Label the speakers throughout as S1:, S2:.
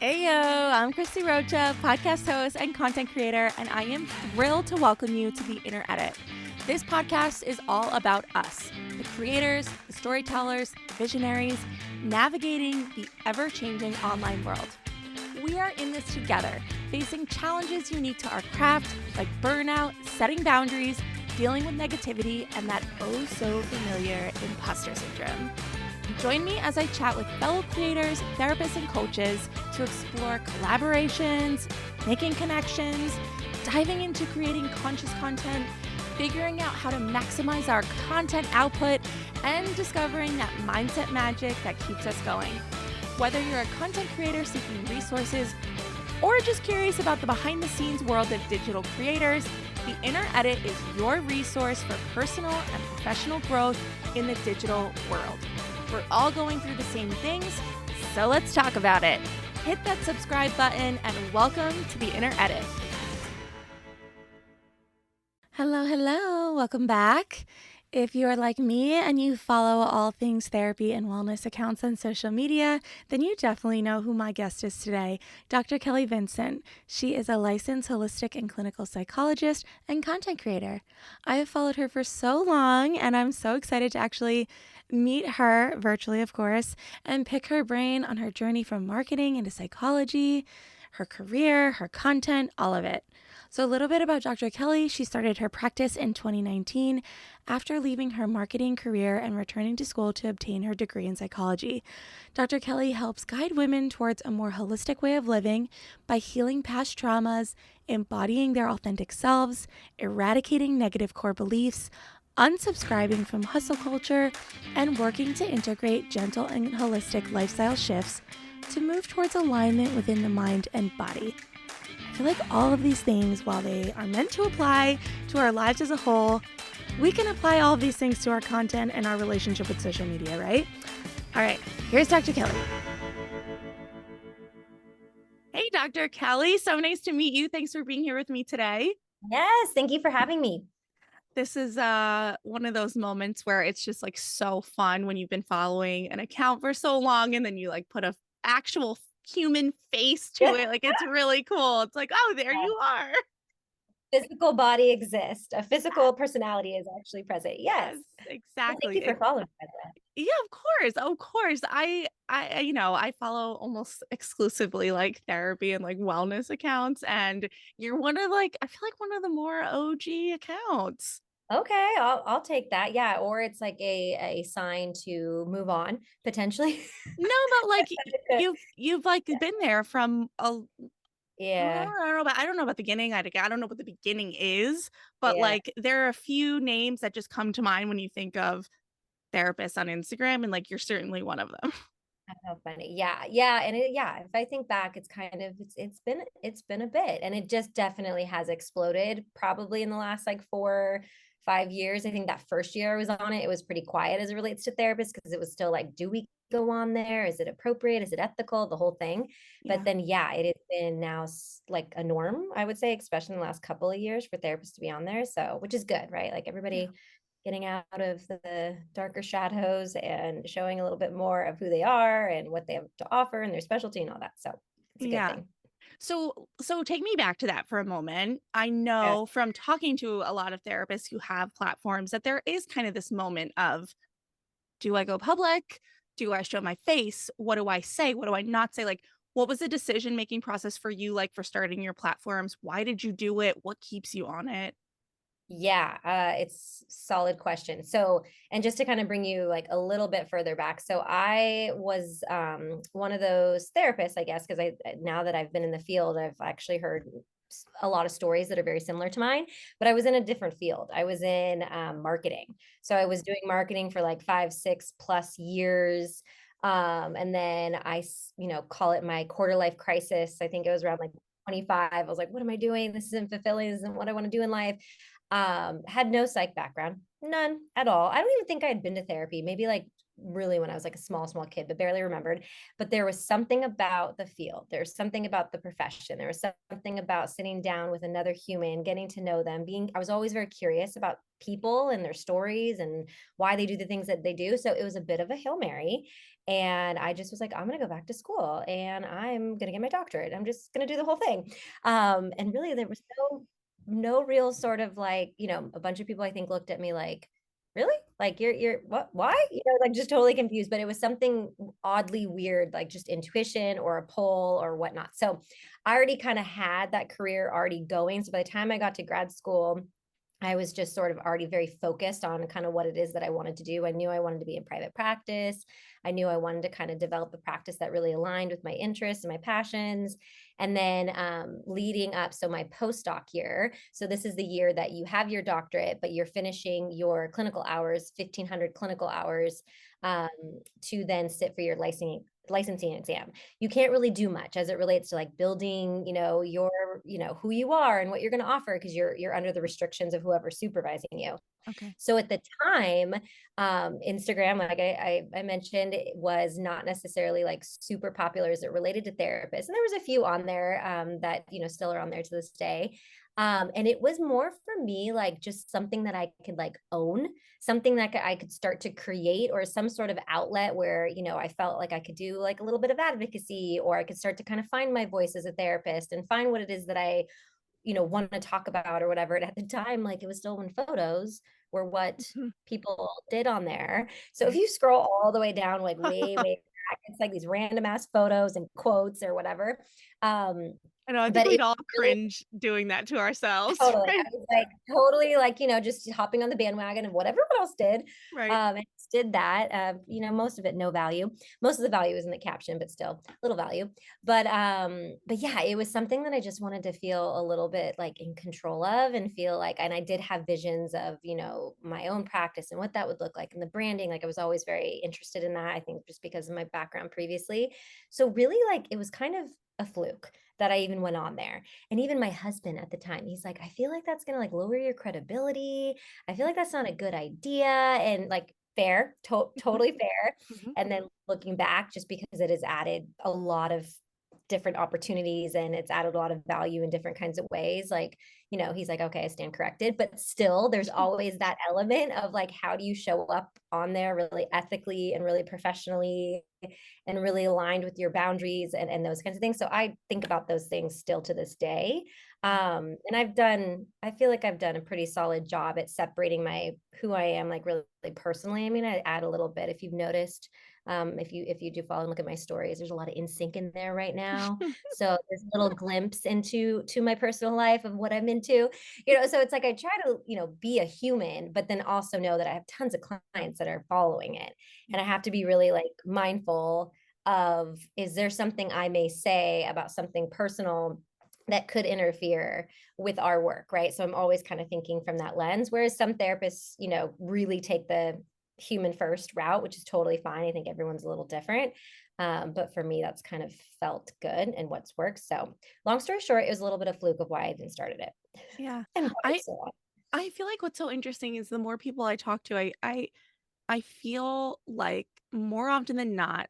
S1: Heyo, I'm Christie Rocha, podcast host and content creator, and I am thrilled to welcome you to the Inner Edit. This podcast is all about us, the creators, the storytellers, the visionaries, navigating the ever-changing online world. We are in this together, facing challenges unique to our craft, like burnout, setting boundaries, dealing with negativity, and that oh so familiar imposter syndrome. Join me as I chat with fellow creators, therapists, and coaches to explore collaborations, making connections, diving into creating conscious content, figuring out how to maximize our content output, and discovering that mindset magic that keeps us going. Whether you're a content creator seeking resources or just curious about the behind-the-scenes world of digital creators, the Inner Edit is your resource for personal and professional growth in the digital world. We're all going through the same things, so let's talk about it. Hit that subscribe button and welcome to the Inner Edit. Hello, welcome back. If you are like me and you follow all things therapy and wellness accounts on social media, then you definitely know who my guest is today, Dr. Kelly Vincent. She is a licensed holistic and clinical psychologist and content creator. I have followed her for so long, and I'm so excited to actually meet her virtually, of course, and pick her brain on her journey from marketing into psychology, her career, her content, all of it. So a little bit about Dr. Kelly. She started her practice in 2019 after leaving her marketing career and returning to school to obtain her degree in psychology. Dr. Kelly helps guide women towards a more holistic way of living by healing past traumas, embodying their authentic selves, eradicating negative core beliefs, unsubscribing from hustle culture, and working to integrate gentle and holistic lifestyle shifts to move towards alignment within the mind and body. I feel like all of these things, while they are meant to apply to our lives as a whole, we can apply all of these things to our content and our relationship with social media, right? All right, here's Dr. Kelly. Hey, Dr. Kelly, so nice to meet you. Thanks for being here with me today.
S2: Yes, thank you for having me.
S1: This is one of those moments where it's just like so fun when you've been following an account for so long and then you like put a actual human face to it. Like it's really cool. It's like, oh, there you are.
S2: Physical body exists. A physical personality is actually present. Yes.
S1: Yes,
S2: Well, thank
S1: exactly.
S2: you for following, by the way.
S1: Yeah, of course. Of course. I follow almost exclusively like therapy and like wellness accounts, and you're one of like I feel like one of the more OG accounts.
S2: Okay, I'll take that. Yeah, or it's like a sign to move on potentially.
S1: No, but like you've like been there from a
S2: Yeah,
S1: I don't know about the beginning. I don't know what the beginning is, but
S2: yeah.
S1: like there are a few names that just come to mind when you think of therapists on Instagram, and like you're certainly one of them.
S2: How funny. Yeah, yeah, and yeah, if I think back, it's kind of it's been a bit, and it just definitely has exploded probably in the last like 4, 5 years. I think that first year I was on it, it was pretty quiet as it relates to therapists because it was still like, do we go on there? Is it appropriate? Is it ethical? The whole thing. But
S1: Yeah.
S2: then, yeah, it has been now like a norm, I would say, especially in the last couple of years for therapists to be on there. So, which is good, right? Like
S1: Yeah.
S2: everybody getting out of the darker shadows and showing a little bit more of who they are and what they have to offer and their specialty and all that. So it's a good
S1: Yeah.
S2: thing.
S1: So take me back to that for a moment. I
S2: Yeah.
S1: know from talking to a lot of therapists who have platforms that there is kind of this moment of, do I go public? Do I show my face? What do I say? What do I not say? Like, what was the decision making process for you like for starting your platforms? Why did you do it? What keeps you on it?
S2: Yeah, it's solid question. So, and just to kind of bring you like a little bit further back. So I was one of those therapists, I guess, because now that I've been in the field, I've actually heard a lot of stories that are very similar to mine, but I was in a different field. I was in marketing. So I was doing marketing for like 5, 6 plus years. And then call it my quarter life crisis. I think it was around like 25. I was like, what am I doing? This isn't fulfilling. This isn't what I want to do in life. Had no psych background, none at all. I don't even think I had been to therapy, maybe like really when I was like a small kid, but barely remembered. But there was something about the field. There's something about the profession. There was something about sitting down with another human, getting to know them, I was always very curious about people and their stories and why they do the things that they do. So it was a bit of a Hail Mary. And I just was like, I'm going to go back to school and I'm going to get my doctorate. I'm just going to do the whole thing. And really, there was no real sort of like, a bunch of people I think looked at me like, really? Like you're what, why? Like just totally confused. But it was something oddly weird, like just intuition or a pull or whatnot. So I already kind of had that career already going. So by the time I got to grad school, I was just sort of already very focused on kind of what it is that I wanted to do. I knew I wanted to be in private practice. I knew I wanted to kind of develop a practice that really aligned with my interests and my passions. And then leading up, so my postdoc year, so this is the year that you have your doctorate, but you're finishing your clinical hours, 1,500 clinical hours, um, to then sit for your licensing exam. You can't really do much as it relates to like building, your, who you are and what you're going to offer because you're under the restrictions of whoever's supervising you.
S1: Okay.
S2: So at the time, Instagram, like I mentioned, it was not necessarily like super popular as it related to therapists. And there was a few on there that, still are on there to this day. And it was more for me like just something that I could like own, something that I could start to create, or some sort of outlet where, I felt like I could do like a little bit of advocacy, or I could start to kind of find my voice as a therapist and find what it is that I want to talk about or whatever. And at the time, like it was still when photos were what
S1: Mhm.
S2: people did on there. So if
S1: Right.
S2: you scroll all the way down, like way back, it's like these random ass photos and quotes or whatever. Um,
S1: I know. I think
S2: but
S1: we'd
S2: it
S1: all
S2: really
S1: cringe doing that to ourselves,
S2: totally.
S1: right?
S2: I was like totally like, just hopping on the bandwagon of what everyone else did.
S1: Right.
S2: And just did that. Most of it no value. Most of the value is in the caption, but still little value. But yeah, it was something that I just wanted to feel a little bit like in control of and feel like, and I did have visions of, my own practice and what that would look like and the branding. Like I was always very interested in that, I think just because of my background previously. So really like it was kind of a fluke that I even went on there. And even my husband at the time, he's like, I feel like that's going to like lower your credibility. I feel like that's not a good idea. And like, fair, totally fair.
S1: Mhm.
S2: And then looking back, just because it has added a lot of different opportunities and it's added a lot of value in different kinds of ways. Like, he's like, okay, I stand corrected. But still, there's always that element of like, how do you show up on there really ethically and really professionally and really aligned with your boundaries and those kinds of things. So I think about those things still to this day.
S1: Yeah.
S2: And I feel like I've done a pretty solid job at separating who I am, like really personally. I mean, I add a little bit if you've noticed. If you do follow and look at my stories, there's a lot of in sync in there right now. So there's a little glimpse to my personal life of what I'm into, so it's like I try to, be a human, but then also know that I have tons of clients that are following it.
S1: Yeah.
S2: And I have to be really like mindful of, is there something I may say about something personal that could interfere with our work, right? So I'm always kind of thinking from that lens, whereas some therapists, really take the human first route, which is totally fine. I think everyone's a little different. But for me, that's kind of felt good and what's worked. So long story short, it was a little bit of fluke of why I even started it
S1: Yeah.
S2: and why
S1: I
S2: it's so on.
S1: I feel like what's so interesting is the more people I talk to, I feel like more often than not,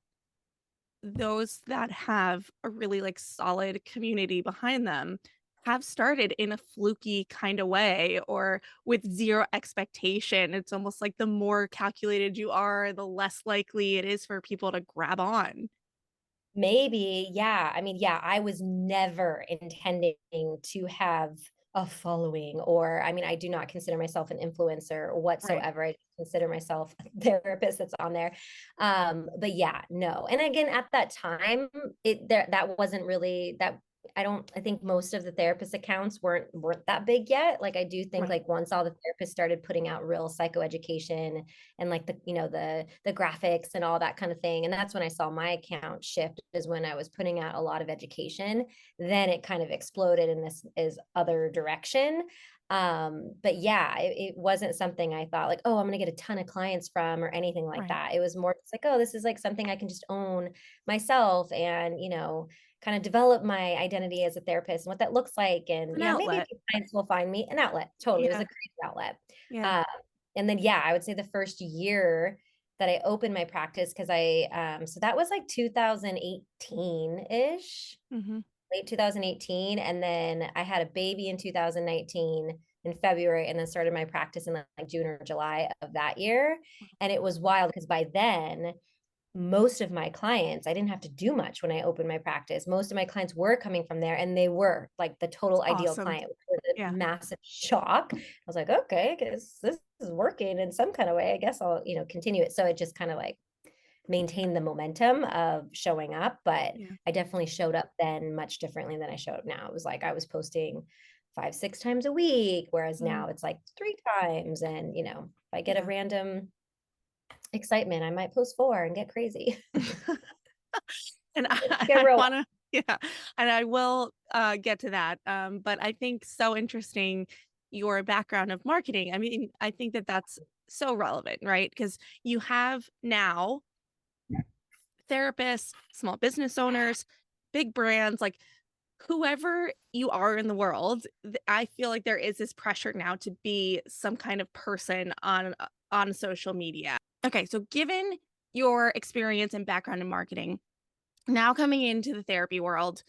S1: those that have a really like solid community behind them have started in a fluky kind of way or with zero expectation. It's almost like the more calculated you are, the less likely it is for people to grab on.
S2: Maybe, yeah. I mean, yeah, I was never intending to have a following, or I mean, I do not consider myself an influencer
S1: Right.
S2: whatsoever. I consider myself a therapist that's on there. But yeah, no. And again, at that time, that wasn't really that. I think most of the therapist accounts weren't that big yet. Like I do think
S1: Right.
S2: like once all the therapists started putting out real psychoeducation and like the graphics and all that kind of thing, and that's when I saw my account shift, is when I was putting out a lot of education. Then it kind of exploded in this is other direction. But yeah, it wasn't something I thought like, oh, I'm gonna get a ton of clients from or anything like
S1: Right.
S2: that. It was more just like, oh, this is like something I can just own myself and kind of develop my identity as a therapist and what that looks like. And
S1: An
S2: yeah, maybe a
S1: outlet.
S2: few clients will find me an outlet. Totally. It was
S1: Yeah.
S2: a creative outlet.
S1: Yeah.
S2: Uh, and then, yeah, I would say the first year that I opened my practice, because so that was like 2018-ish,
S1: Mm-hmm.
S2: late 2018. And then I had a baby in 2019 in February, and then started my practice in like June or July of that year. And it was wild because by then, most of my clients, I didn't have to do much when I opened my practice. Most of my clients were coming from there, and they were like the total ideal
S1: Awesome.
S2: client, which was a
S1: Yeah.
S2: massive shock. I was like, okay, I guess this is working in some kind of way. I guess I'll, continue it. So it just kind of like maintained the momentum of showing up. But
S1: Yeah.
S2: I definitely showed up then much differently than I showed up now. It was like I was posting 5, 6 times a week, whereas
S1: Mm-hmm.
S2: now it's like 3 times. And, if I get a
S1: Yeah.
S2: random excitement, I might post 4 and get crazy.
S1: And
S2: Get
S1: I
S2: real.
S1: want to, yeah, and I will get to that. But I think so interesting your background of marketing. I mean, I think that that's so relevant, right? Because you have now therapists, small business owners, big brands, like whoever you are in the world. I feel like there is this pressure now to be some kind of person on social media. Okay, so given your experience and background in marketing, now coming into the therapy world,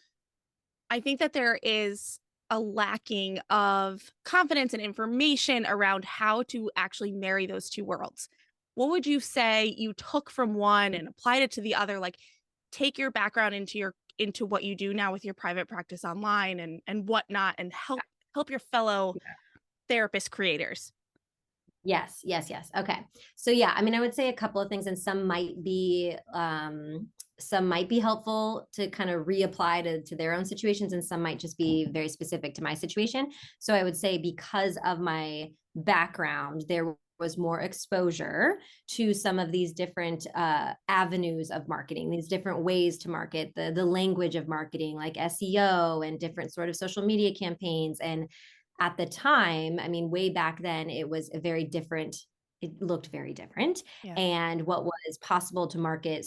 S1: I think that there is a lacking of confidence and information around how to actually marry those two worlds. What would you say you took from one and applied it to the other? Like take your background into what you do now with your private practice online and whatnot, and help your fellow therapist creators.
S2: Yes, yes, yes. Okay. So yeah, I mean, I would say a couple of things, and some might be helpful to kind of reapply to their own situations, and some might just be very specific to my situation. So I would say because of my background, there was more exposure to some of these different avenues of marketing, these different ways to market, the language of marketing, like SEO and different sort of social media campaigns. And at the time, I mean, way back then, it was a very different, it looked very different.
S1: Yeah.
S2: And what was possible to market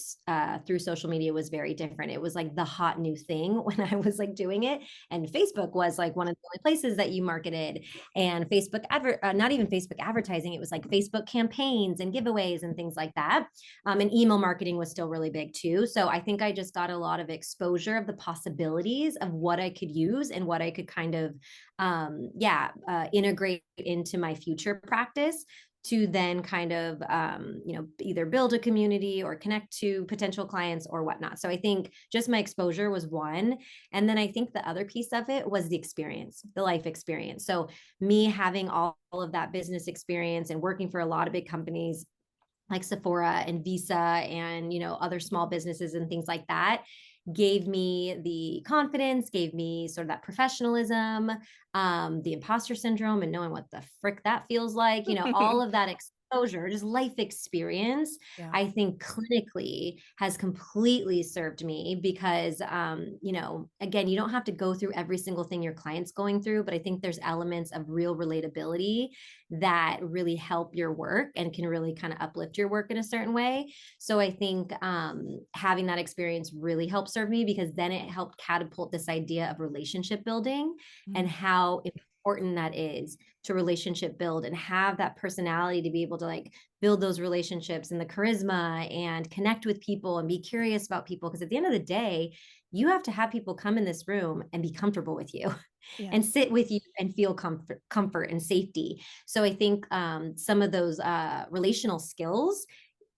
S2: through social media was very different. It was like the hot new thing when I was like doing it. And Facebook was like one of the only places that you marketed. And not even Facebook advertising, it was like Facebook campaigns and giveaways and things like that. And email marketing was still really big too. So I think I just got a lot of exposure of the possibilities of what I could use and what I could kind of integrate into my future practice to then kind of either build a community or connect to potential clients or whatnot. So I think just my exposure was one. And then I think the other piece of it was the experience, the life experience. So me having all of that business experience and working for a lot of big companies like Sephora and Visa and other small businesses and things like that gave me the confidence, gave me sort of that professionalism, the imposter syndrome and knowing what the frick that feels like, all of that exposure, just life experience,
S1: Yeah.
S2: I think clinically has completely served me because, again, you don't have to go through every single thing your client's going through, but I think there's elements of real relatability that really help your work and can really kind of uplift your work in a certain way. So I think having that experience really helped serve me because then it helped catapult this idea of relationship building and how important that is to relationship build and have that personality to be able to like build those relationships and the charisma and connect with people and be curious about people. Because at the end of the day, you have to have people come in this room and be comfortable with you
S1: Yeah.
S2: and sit with you and feel comfort and safety. So I think some of those relational skills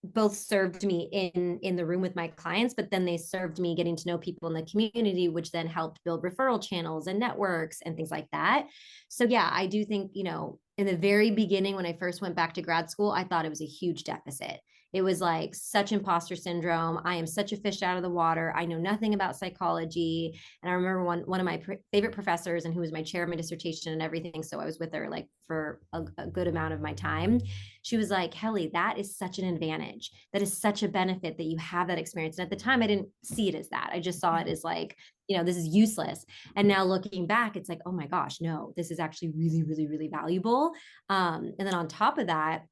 S2: both served me in the room with my clients, but then they served me getting to know people in the community, which then helped build referral channels and networks and things like that. So yeah, I do think, in the very beginning, when I first went back to grad school, I thought it was a huge deficit. It was like such imposter syndrome. I am such a fish out of the water. I know nothing about psychology. And I remember one of my favorite professors and who was my chair of my dissertation and everything. So I was with her like for a good amount of my time. She was like, Kelly, that is such an advantage. That is such a benefit that you have that experience. And at the time, I didn't see it as that. I just saw
S1: Yeah.
S2: it as like, this is useless. And now looking back, it's like, oh my gosh, no, this is actually really, really, really valuable. And then on top of that,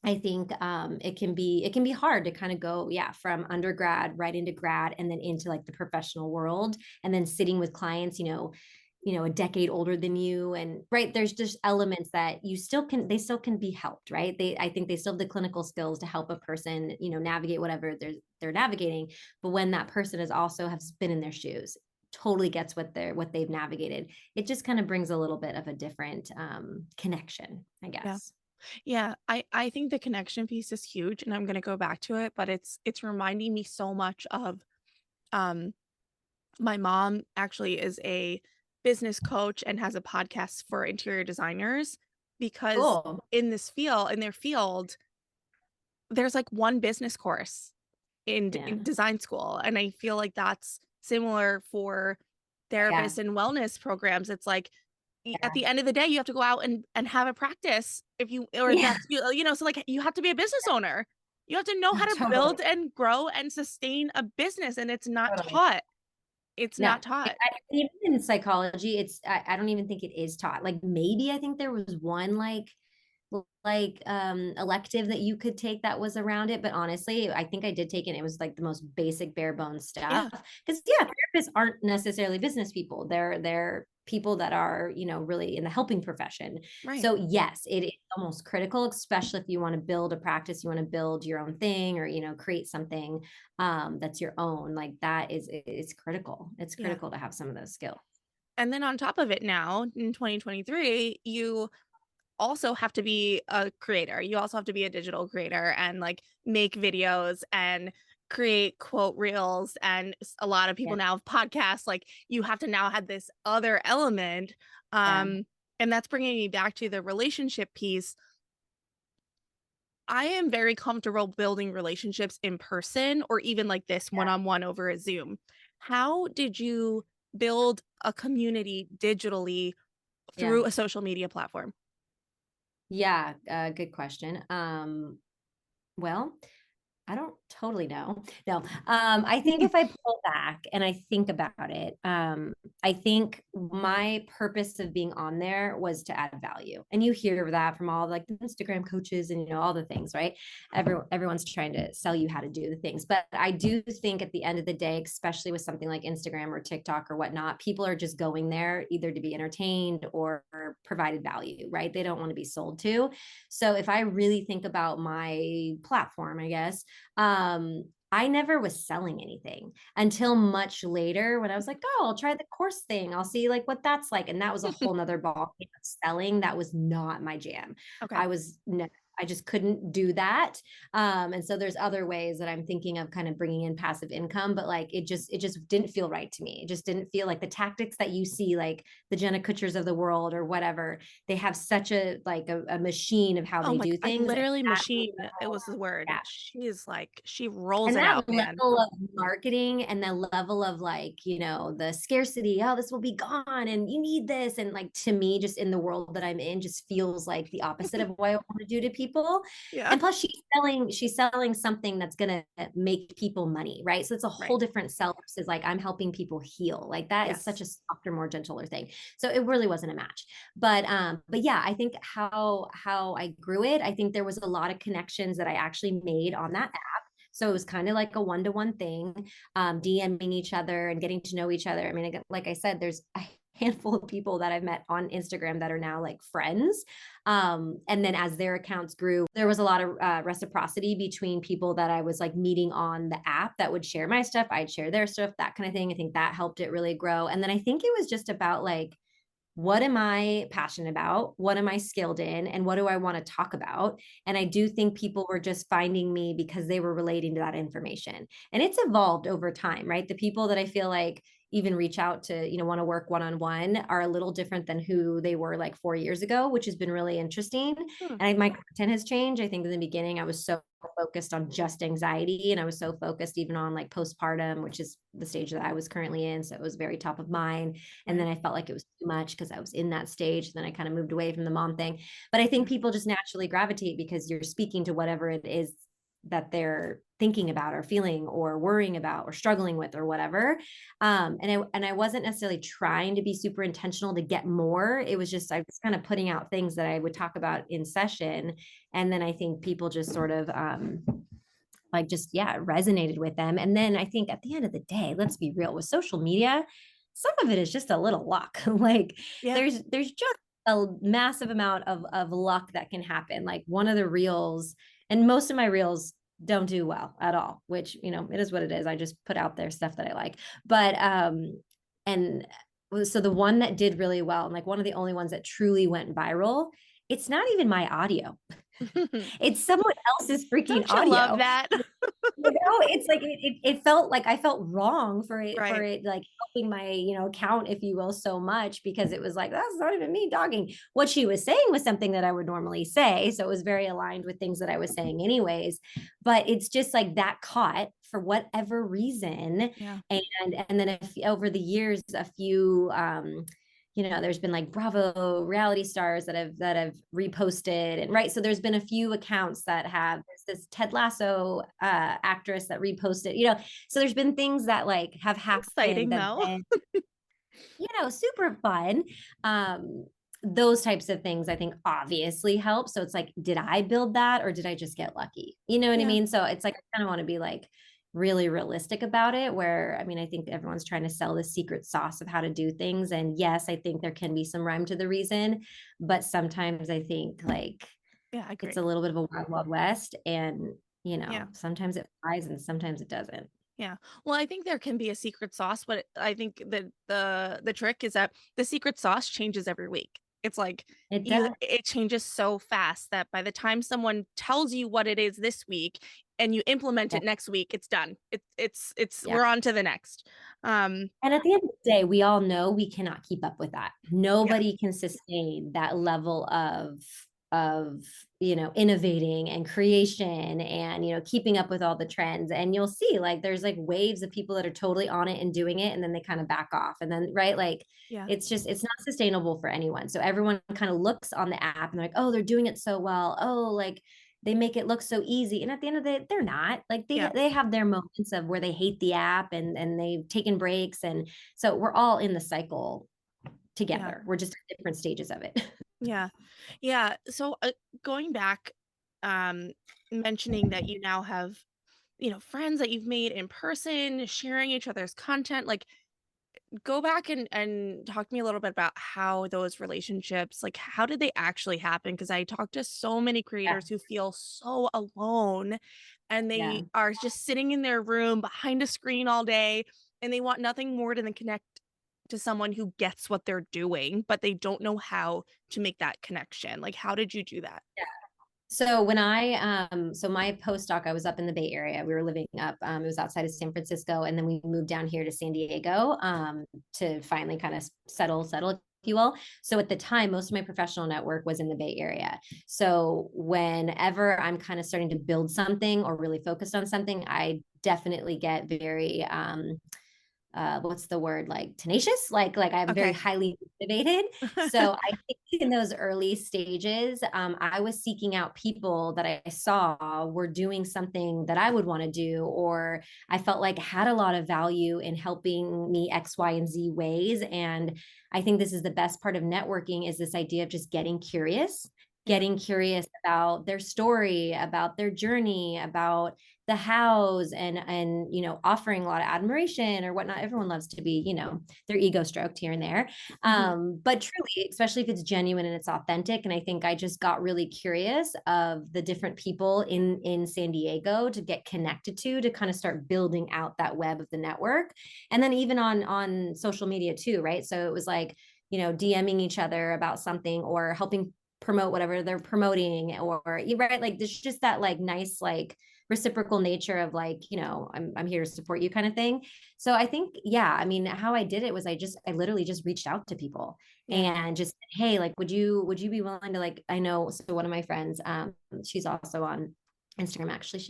S2: I think it can be hard to kind of go, yeah, from undergrad right into grad and then into like the professional world, and then sitting with clients, a decade older than you. And right, there's just elements that they still can be helped, right? I think they still have the clinical skills to help a person, navigate whatever they're navigating. But when that person is also has been in their shoes, totally gets what they've navigated, it just kind of brings a little bit of a different connection, I
S1: Yeah.
S2: guess.
S1: Yeah, I think the connection piece is huge, and I'm gonna go back to it, but it's reminding me so much of, um, my mom actually is a business coach and has a podcast for interior designers because
S2: Cool.
S1: in their field, there's like one business course in
S2: Yeah.
S1: design school, and I feel like that's similar for
S2: Yeah.
S1: therapists and wellness programs. It's like at
S2: Yeah.
S1: the end of the day, you have to go out and have a practice if you or
S2: Yeah.
S1: that's so like you have to be a business owner. You have to know
S2: No,
S1: how to
S2: totally.
S1: build and grow and sustain a business, and it's not
S2: Totally.
S1: taught. It's
S2: No,
S1: not taught.
S2: even in psychology, I don't even think it is taught. Like maybe I think there was one elective that you could take that was around it, but honestly I think I did take it. It was like the most basic bare bones stuff,
S1: Yeah,
S2: because yeah, therapists aren't necessarily business people. They're people that are, really in the helping profession.
S1: right.
S2: So yes, it is almost critical, especially if you want to build a practice, you want to build your own thing, or create something that's your own. Like that it's critical. It's
S1: Yeah.
S2: critical to have some of those skills.
S1: And then on top of it now in 2023, you also have to be a creator. You also have to be a digital creator and like make videos and create quote reels. And a lot of people
S2: Yeah.
S1: now have podcasts. Like you have to now have this other element.
S2: Yeah.
S1: Um, and that's bringing me back to the relationship piece. I am very comfortable building relationships in person or even like this one on one over a Zoom. How did you build a community digitally
S2: Yeah.
S1: through a social media platform?
S2: Yeah. Good question. Well, I don't totally know. No, I think if I pull back and I think about it, I think my purpose of being on there was to add value. And you hear that from all like the Instagram coaches and all the things, right? Everyone's trying to sell you how to do the things. But I do think at the end of the day, especially with something like Instagram or TikTok or whatnot, people are just going there either to be entertained or provided value, right? They don't want to be sold to. So if I really think about my platform, I guess, I never was selling anything until much later when I was like, oh, I'll try the course thing. I'll see like what that's like. And that was a whole nother ball game of selling. That was not my jam.
S1: Okay.
S2: I was no, I just couldn't do that. And so there's other ways that I'm thinking of kind of bringing in passive income, but like it just didn't feel right to me. It just didn't feel like the tactics that you see, like the Jenna Kutchers of the world or whatever. They have such a machine of how
S1: Oh
S2: they
S1: my
S2: do
S1: I
S2: things. And
S1: literally
S2: that
S1: machine, it was the word.
S2: yeah,
S1: She is like she rolls
S2: and
S1: it
S2: that
S1: out, man.
S2: level of marketing and the level of like, the scarcity, oh, this will be gone and you need this. And like to me, just in the world that I'm in, just feels like the opposite of what I want to do to people.
S1: Yeah,
S2: And plus she's selling something that's gonna make people money, right? So it's a
S1: right.
S2: whole different sell versus like I'm helping people heal. Like that is such
S1: Yes.
S2: a softer, more gentler thing. So it really wasn't a match. But yeah, I think how I grew it, I think there was a lot of connections that I actually made on that app. So it was kind of like a one-to-one thing, DMing each other and getting to know each other. I mean, like I said, there's a handful of people that I've met on Instagram that are now like friends. And then as their accounts grew, there was a lot of reciprocity between people that I was like meeting on the app that would share my stuff. I'd share their stuff, that kind of thing. I think that helped it really grow. And then I think it was just about like, what am I passionate about? What am I skilled in? And what do I want to talk about? And I do think people were just finding me because they were relating to that information. And it's evolved over time, right? The people that I feel like even reach out to, want to work one on one are a little different than who they were like 4 years ago, which has been really interesting.
S1: Hmm,
S2: And my content has changed. I think in the beginning, I was so focused on just anxiety and I was so focused even on like postpartum, which is the stage that I was currently in. So it was very top of mind. And then
S1: right.
S2: I felt like it was too much because I was in that stage. Then I kind of moved away from the mom thing. But I
S1: Yeah.
S2: think people just naturally gravitate because you're speaking to whatever it is they're thinking about or feeling or worrying about or struggling with or whatever. And I wasn't necessarily trying to be super intentional to get more. It was just I was kind of putting out things that I would talk about in session, and then I think people just sort of like just yeah resonated with them. And then I think at the end of the day, let's be real, with social media, some of it is just a little luck. Like
S1: Yeah.
S2: there's just a massive amount of luck that can happen. Like one of the reels, and most of my reels don't do well at all, which it is what it is. I just put out there stuff that I like. But and so the one that did really well, and like one of the only ones that truly went viral, it's not even my audio. It's someone else's freaking
S1: Don't you love
S2: audio.
S1: that?
S2: It's like it felt like I felt wrong for
S1: Right.
S2: it like helping my account, if you will, so much, because it was like that's not even me dogging. What she was saying was something that I would normally say, so it was very aligned with things that I was saying anyways. But it's just like that caught for whatever reason.
S1: Yeah.
S2: And then over the years, a few there's been like Bravo reality stars that have reposted, and right. So there's been a few accounts that have, there's this Ted Lasso actress that reposted, so there's been things that like have happened
S1: Exciting
S2: that
S1: though.
S2: then, super fun. Those types of things I think obviously help. So it's like, did I build that or did I just get lucky? You know what I
S1: Yeah.
S2: mean? So it's like, I kind of want to be like really realistic about it, where I mean, I think everyone's trying to sell the secret sauce of how to do things. And yes, I think there can be some rhyme to the reason, but sometimes I think like
S1: Yeah, I
S2: it's
S1: agree.
S2: a little bit of a wild, wild west. And,
S1: Yeah.
S2: sometimes it flies and sometimes it doesn't.
S1: Yeah. Well, I think there can be a secret sauce, but I think that the trick is that the secret sauce changes every week. It's like
S2: It does.
S1: it changes so fast that by the time someone tells you what it is this week and you implement
S2: Yeah.
S1: it next week, it's done. It's
S2: Yeah.
S1: we're on to the next.
S2: And at the end of the day, we all know we cannot keep up with that.
S1: Yeah.
S2: Nobody can sustain that level of innovating and creation and keeping up with all the trends. And you'll see like there's like waves of people that are totally on it and doing it, and then they kind of back off. And then right, like
S1: Yeah.
S2: it's not sustainable for anyone. So everyone kind of looks on the app and they're like, oh, they're doing it so well. Oh, like they make it look so easy, and at the end of the day they're not. Like they
S1: Yeah.
S2: they have their moments of where they hate the app and they've taken breaks, and so we're all in the cycle
S1: Yeah.
S2: together. We're just at different stages of it.
S1: Yeah. Yeah. So going back, um, mentioning that you now have, friends that you've made in person, sharing each other's content, like go back and talk to me a little bit about how those relationships, like how did they actually happen? Because I talk to so many
S2: Yeah.
S1: creators who feel so alone and they
S2: Yeah.
S1: are just sitting in their room behind a screen all day and they want nothing more than connect to someone who gets what they're doing, but they don't know how to make that connection. Like, how did you do that?
S2: So when so my postdoc, I was up in the Bay Area. We were living up, it was outside of San Francisco, and then we moved down here to San Diego to finally kind of settle, if you will. So at the time, most of my professional network was in the Bay Area. So whenever I'm kind of starting to build something or really focused on something, I definitely get very what's the word, like tenacious, like I'm very
S1: Okay.
S2: highly motivated. So I think in those early stages, I was seeking out people that I saw were doing something that I would want to do, or I felt like had a lot of value in helping me X, Y, and Z ways. And I think this is the best part of networking, is this idea of just
S1: Yeah.
S2: getting curious about their story, about their journey, about the hows, and offering a lot of admiration or whatnot. Everyone loves to be their ego stroked here and there,
S1: Mhm.
S2: but truly, especially if it's genuine and it's authentic. And I think I just got really curious of the different people in San Diego to get connected to kind of start building out that web of the network. And then even on social media too, right? So it was like DMing each other about something or helping promote whatever they're promoting, or right, like there's just that like nice like reciprocal nature of like I'm here to support you kind of thing. So I think, yeah, I mean, how I did it was I literally just reached out to people
S1: Yeah.
S2: and just, hey, like would you be willing to, like, I know, so one of my friends, she's also on Instagram. Actually,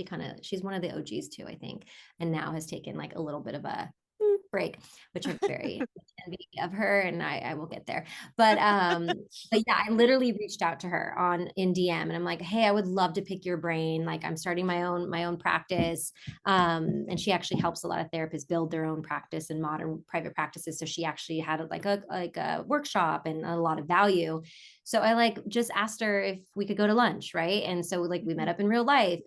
S2: she's one of the OGs too, I think, and now has taken like a little bit of a break, which I'm very envy of her, and I will get there. But yeah, I literally reached out to her in DM, and I'm like, hey, I would love to pick your brain. Like, I'm starting my own practice. And she actually helps a lot of therapists build their own practice and modern private practices. So she actually had like a workshop and a lot of value. So I like just asked her if we could go to lunch, right? And so like we met up in real life,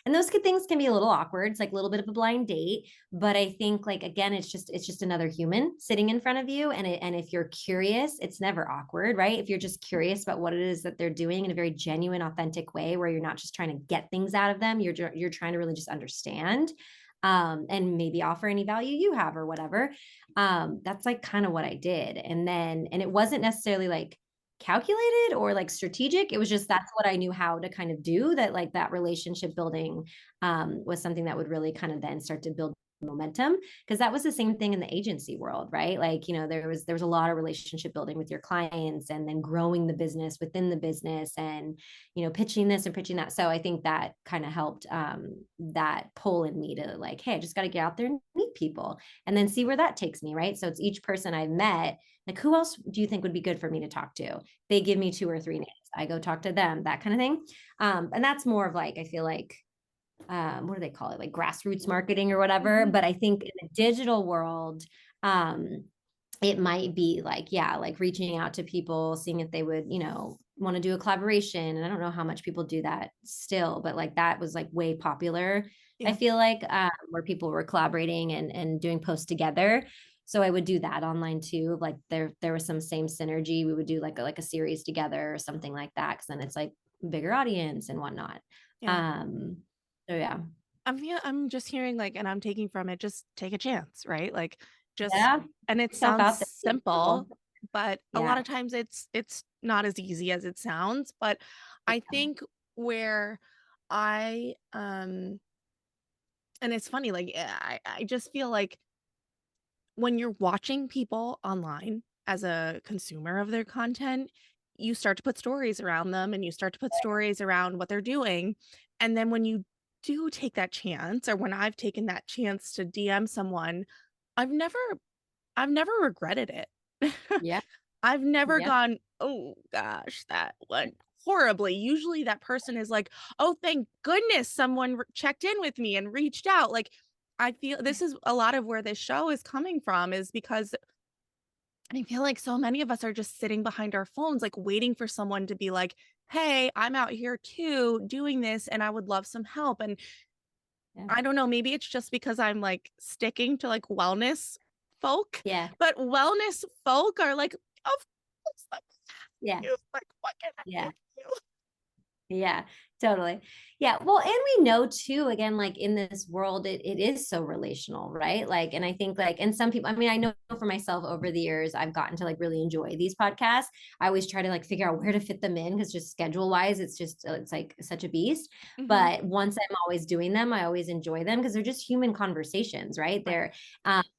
S2: and those things can be a little awkward. It's like a little bit of a blind date, but I think like again, it's just another human sitting in front of you, and if you're curious, it's never awkward, right? If you're just curious about what it is that they're doing in a very genuine, authentic way, where you're not just trying to get things out of them, you're trying to really just understand, and maybe offer any value you have or whatever. That's like kind of what I did, and it wasn't necessarily like calculated or like strategic. It was just that's what I knew how to kind of do. That like that relationship building was something that would really kind of then start to build momentum, because that was the same thing in the agency world, right? Like, there was a lot of relationship building with your clients, and then growing the business within the business, and pitching this and pitching that. So I think that kind of helped, that pull in me to like, hey, I just got to get out there and meet people and then see where that takes me, right? So it's each person I've met, like, who else do you think would be good for me to talk to? They give me 2 or 3 names, I go talk to them, that kind of thing. And that's more of like, I feel like, what do they call it, like grassroots marketing or whatever.
S1: Mm-hmm.
S2: But I think in the digital world, it might be like, yeah, like reaching out to people, seeing if they would, want to do a collaboration. And I don't know how much people do that still, but like that was like way popular. I
S1: Yeah.
S2: feel like, where people were collaborating and doing posts together. So I would do that online too. Like there was some same synergy. We would do like a series together or something like that, because then it's like bigger audience and whatnot.
S1: Yeah.
S2: Um, so yeah.
S1: I'm just hearing like, and I'm taking from it, just take a chance, right? Like just,
S2: Yeah.
S1: and it
S2: Yourself
S1: sounds
S2: out there. Be
S1: simple,
S2: vulnerable.
S1: but a lot
S2: Yeah.
S1: of times it's not as easy as it sounds. But I think where I and it's funny, like I just feel like when you're watching people online as a consumer of their content, you start to put stories around them, and you start to put stories around what they're doing. And then when you do take that chance, or when I've taken that chance to DM someone, I've never I've never regretted it.
S2: Yeah.
S1: I've never
S2: Yep.
S1: gone, "Oh gosh, that went horribly." Usually that person is like, "Oh, thank goodness someone checked in with me and reached out." Like, I feel this is a lot of where this show is coming from, is because I feel like so many of us are just sitting behind our phones, like waiting for someone to be like, "Hey, I'm out here too doing this and I would love some help." And
S2: Yeah.
S1: I don't know, maybe it's just because I'm like sticking to like wellness folk,
S2: Yeah.
S1: but wellness folk are like, "Of course, like,
S2: Yeah.
S1: you, like, what can I do
S2: Yeah.
S1: for you?"
S2: Yeah, totally. Yeah. Well, and we know too, again, like in this world, it is so relational, right? Like, and I think like, and some people, I mean, I know for myself over the years, I've gotten to like really enjoy these podcasts. I always try to like figure out where to fit them in, because just schedule wise, it's like such a beast.
S1: Mhm.
S2: But once I'm always doing them, I always enjoy them because they're just human conversations, right?
S1: Right.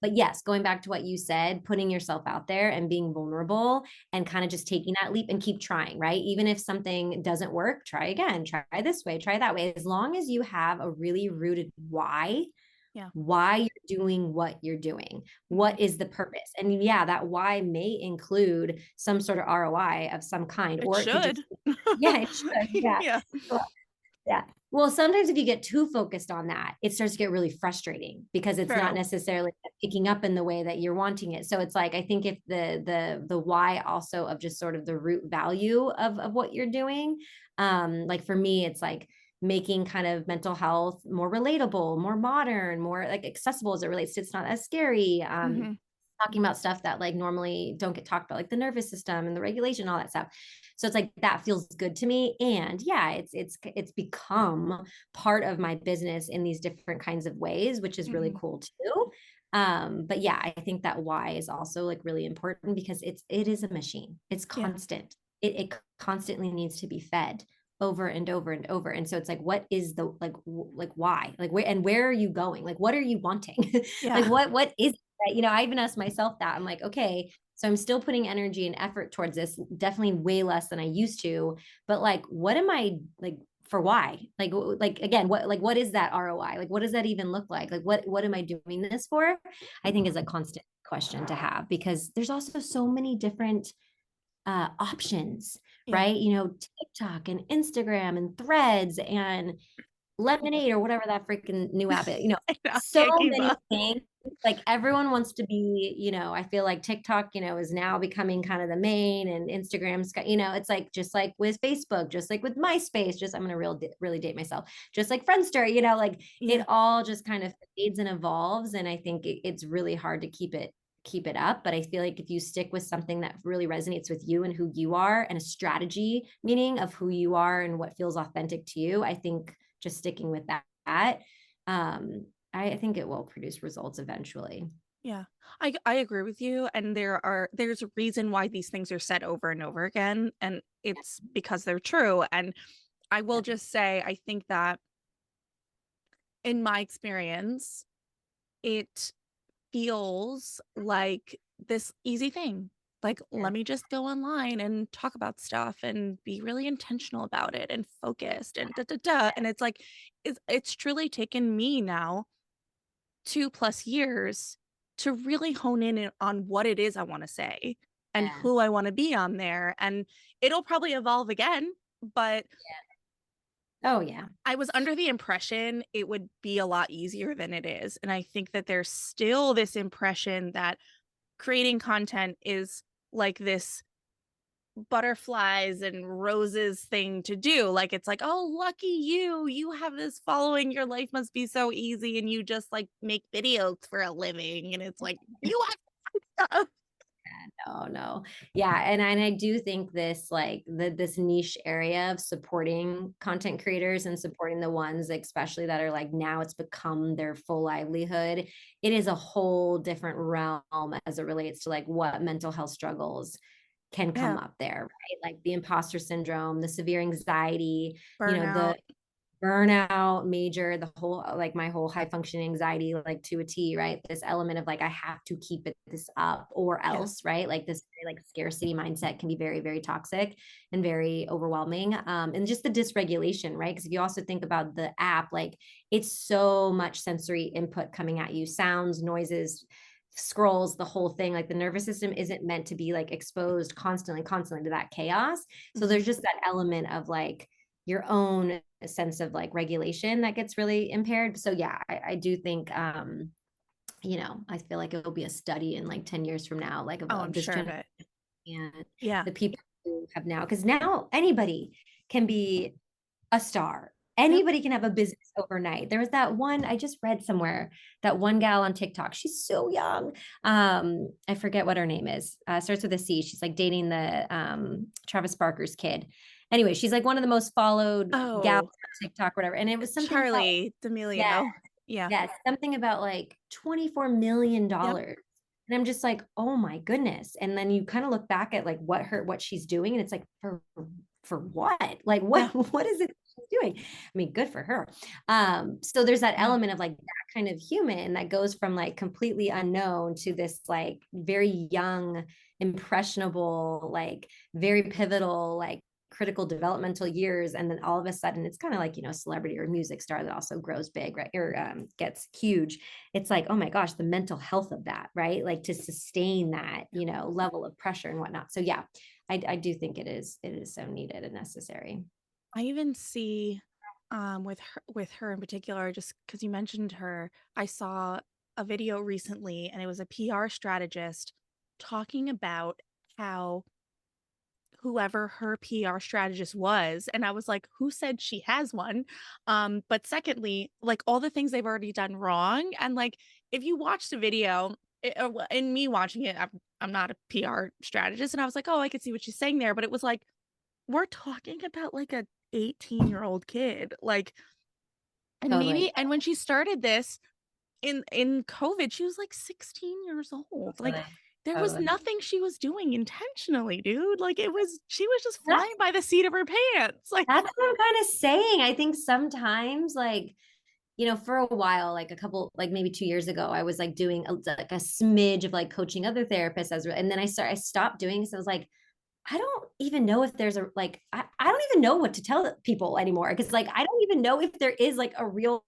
S2: But yes, going back to what you said, putting yourself out there and being vulnerable, and kind of just taking that leap and keep trying, right? Even if something doesn't work, try again, try this way, try that way. As long as you have a really rooted
S1: Yeah.
S2: why you're doing what you're doing,
S1: Mhm.
S2: what is the purpose? And yeah, that why may include some sort of ROI of some kind,
S1: It
S2: or it could just,
S1: should.
S2: yeah, it should. Yeah.
S1: Yeah.
S2: Yeah. Well, sometimes if you get too focused on that, it starts to get really frustrating, because it's not
S1: True.
S2: necessarily picking up in the way that you're wanting it. So it's like, I think if the why also of just sort of the root value of what you're doing, like for me, it's like making kind of mental health more relatable, more modern, more like accessible as it relates to, it's not as scary.
S1: Mhm.
S2: Talking about stuff that like normally don't get talked about, like the nervous system and the regulation, all that stuff. So it's like that feels good to me. And yeah, it's become part of my business in these different kinds of ways, which is really
S1: Mhm.
S2: cool too. But yeah, I think that why is also like really important, because it is a machine. It's
S1: Yeah.
S2: constant. It constantly needs to be fed over and over and over. And so it's like, what is the like why? Like where are you going? Like what are you wanting? Like
S1: Yeah.
S2: what is it? I even asked myself that. I'm like, okay, so I'm still putting energy and effort towards this, definitely way less than I used to. But like, what am I like for why? Like again, what is that ROI? Like, what does that even look like? Like, what am I doing this for? I think is a constant question to have, because there's also so many different options,
S1: Yeah.
S2: right? You know, TikTok and Instagram and Threads and Lemonade or whatever that freaking new app is, you know,
S1: I know,
S2: so
S1: can't keep
S2: many
S1: up.
S2: things. Like everyone wants to be, you know, I feel like TikTok, you know, is now becoming kind of the main, and Instagram's got, you know, it's like just like with Facebook, just like with MySpace, just I'm gonna really date myself, just like Friendster, you know, like it
S1: Yeah.
S2: all just kind of fades and evolves. And I think it's really hard to keep it up. But I feel like if you stick with something that really resonates with you and who you are, and a strategy, meaning of who you are and what feels authentic to you, I think just sticking with that, I think it will produce results eventually.
S1: Yeah. I agree with you. And there's a reason why these things are said over and over again. And it's because they're true. And I will
S2: Yeah.
S1: just say, I think that in my experience, it feels like this easy thing. Like,
S2: Yeah.
S1: let me just go online and talk about stuff and be really intentional about it and focused and da da da. And it's like, it's truly taken me now 2+ years to really hone in on what it is I want to say and
S2: Yeah.
S1: who I want to be on there. And it'll probably evolve again, but
S2: Oh yeah.
S1: I was under the impression it would be a lot easier than it is. And I think that there's still this impression that creating content is like this butterflies and roses thing to do. Like it's like, oh, lucky you, you have this following, your life must be so easy, and you just like make videos for a living. And it's like, you have stuff.
S2: No, no. Yeah. And I do think this, like this niche area of supporting content creators and supporting the ones, especially that are like now it's become their full livelihood. It is a whole different realm as it relates to like what mental health struggles can come
S1: Yeah.
S2: up there, right? Like the imposter syndrome, the severe anxiety, you know, the
S1: Burnout.
S2: burnout, major, the whole, like my whole high functioning anxiety, like to a T, right? This element of like I have to keep this up or
S1: Yeah.
S2: else, right? Like this like scarcity mindset can be very, very toxic and very overwhelming. And just the dysregulation, right? Because if you also think about the app, like it's so much sensory input coming at you, sounds, noises, scrolls, the whole thing. Like the nervous system isn't meant to be like exposed constantly to that chaos. So
S1: Hmm.
S2: there's just that element of like your own sense of like regulation that gets really impaired. So yeah, I do think you know, I feel like it'll be a study in like 10 years from now, like
S1: Oh,
S2: of
S1: I'm
S2: this
S1: sure of
S2: generation
S1: it.
S2: and
S1: Yeah.
S2: the people who have now, because now anybody can be a star.
S1: Yep.
S2: Anybody can have a business overnight. There was that one I just read somewhere, that one gal on TikTok. She's so young. I forget what her name is. Starts with a C. She's like dating the Travis Barker's kid. Anyway, she's like one of the most followed gals
S1: Oh,
S2: on TikTok, whatever. And it was something about,
S1: Charlie
S2: yeah,
S1: D'Amelio. Yeah.
S2: yes, something about like $24
S1: Yep.
S2: million. And I'm just like, oh my goodness. And then you kind of look back at like what she's doing, and it's like for what? Like what
S1: Yeah.
S2: what is it she's doing? I mean, good for her. So there's that
S1: Yeah.
S2: element of like that kind of human that goes from like completely unknown to this like very young, impressionable, like very pivotal, like critical developmental years, and then all of a sudden it's kind of like, you know, celebrity or music star that also grows big, right, or gets huge. It's like, oh my gosh, the mental health of that, right, like to sustain that, you know, level of pressure and whatnot. So yeah, I do think it is so needed and necessary.
S1: I even see with her in particular, just because you mentioned her, I saw a video recently and it was a PR strategist talking about how whoever her PR strategist was, and I was like, who said she has one? But secondly, like all the things they've already done wrong. And like if you watch the video, in me watching it, I'm not a PR strategist, and I was like, oh, I could see what she's saying there, but it was like we're talking about like a 18-year-old kid. Like, and
S2: Totally.
S1: maybe, and when she started this in COVID, she was like 16 years old. Like,
S2: Totally.
S1: there was
S2: Totally.
S1: nothing she was doing intentionally, dude. Like, it was she was just
S2: That's
S1: flying by the seat of her pants. Like,
S2: that's what I'm kind of saying. I think sometimes like, you know, for a while, like a couple, like maybe 2 years ago, I was like doing like a smidge of like coaching other therapists and then I stopped doing, so I was like, I don't even know if there's a like I don't even know what to tell people anymore because like I don't even know if there is like a real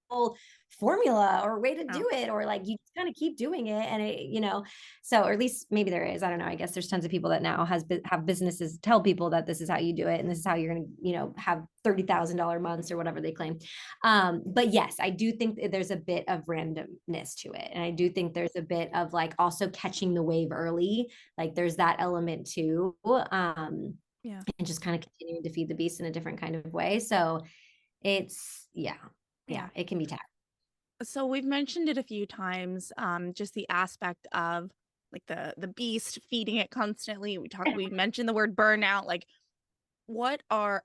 S2: formula or way to
S1: Oh,
S2: do it or like you just kind of keep doing it and so or at least maybe there is. I don't know. I guess there's tons of people that now have businesses tell people that this is how you do it and this is how you're going to, have $30,000 months or whatever they claim. But yes, I do think that there's a bit of randomness to it. And I do think there's a bit of like also catching the wave early, like there's that element too,
S1: yeah.
S2: and just kind of continuing to feed the beast in a different kind of way. So it's yeah,
S1: Yeah.
S2: it can be tough.
S1: So we've mentioned it a few times, just the aspect of like the beast feeding it constantly. We mentioned the word burnout. Like, what are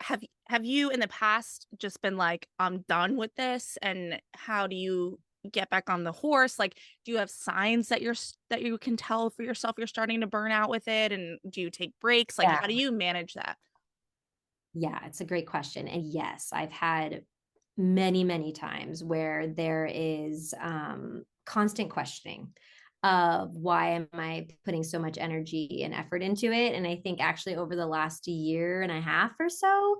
S1: have you in the past just been like, I'm done with this? And how do you get back on the horse? Like, do you have signs that that you can tell for yourself you're starting to burn out with it? And do you take breaks? Like,
S2: Yeah,
S1: how do you manage that?
S2: yeah, it's a great question. And yes, I've had many, many times where there is constant questioning of why am I putting so much energy and effort into it. And I think actually over the last year and a half or so,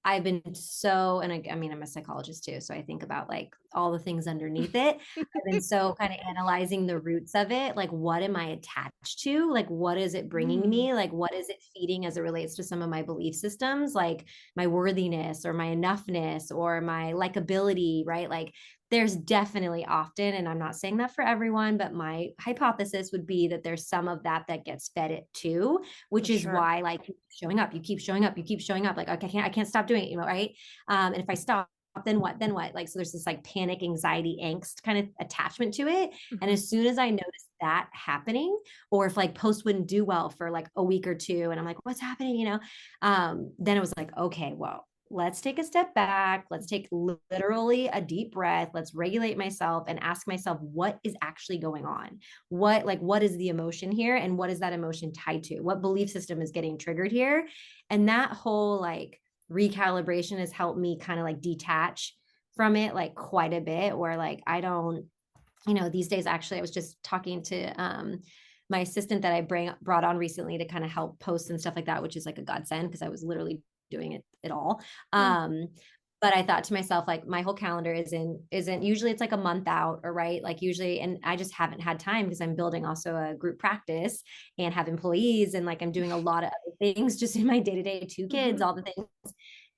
S2: I've been so, and I mean, I'm a psychologist too. So I think about like all the things underneath it. I've been so kind of analyzing the roots of it. Like, what am I attached to? Like, what is it bringing
S1: Mm,
S2: me? Like, what is it feeding as it relates to some of my belief systems? Like, my worthiness or my enoughness or my likability, right? Like there's definitely often, and I'm not saying that for everyone, but my hypothesis would be that there's some of that that gets fed it too,
S1: for
S2: which is
S1: sure.
S2: why like showing up, you keep showing up, you keep showing up. Like, okay, I can't stop doing it, right? And if I stop, then what? Like, so there's this like panic, anxiety, angst kind of attachment to it. And
S1: Mhm.
S2: as soon as I noticed that happening, or if like post wouldn't do well for like a week or two, and I'm like, what's happening? Then it was like, okay, well, let's take a step back. Let's take literally a deep breath. Let's regulate myself and ask myself what is actually going on. What is the emotion here? And what is that emotion tied to? What belief system is getting triggered here? And that whole like recalibration has helped me kind of like detach from it like quite a bit where like I don't, these days actually I was just talking to my assistant that I brought on recently to kind of help post and stuff like that, which is like a godsend because I was literally doing it all.
S1: Yeah.
S2: But I thought to myself, like my whole calendar isn't usually it's like a month out or right. Like usually, and I just haven't had time because I'm building also a group practice and have employees and like I'm doing a lot of other things just in my day-to-day, two kids,
S1: Mhm.
S2: all the things.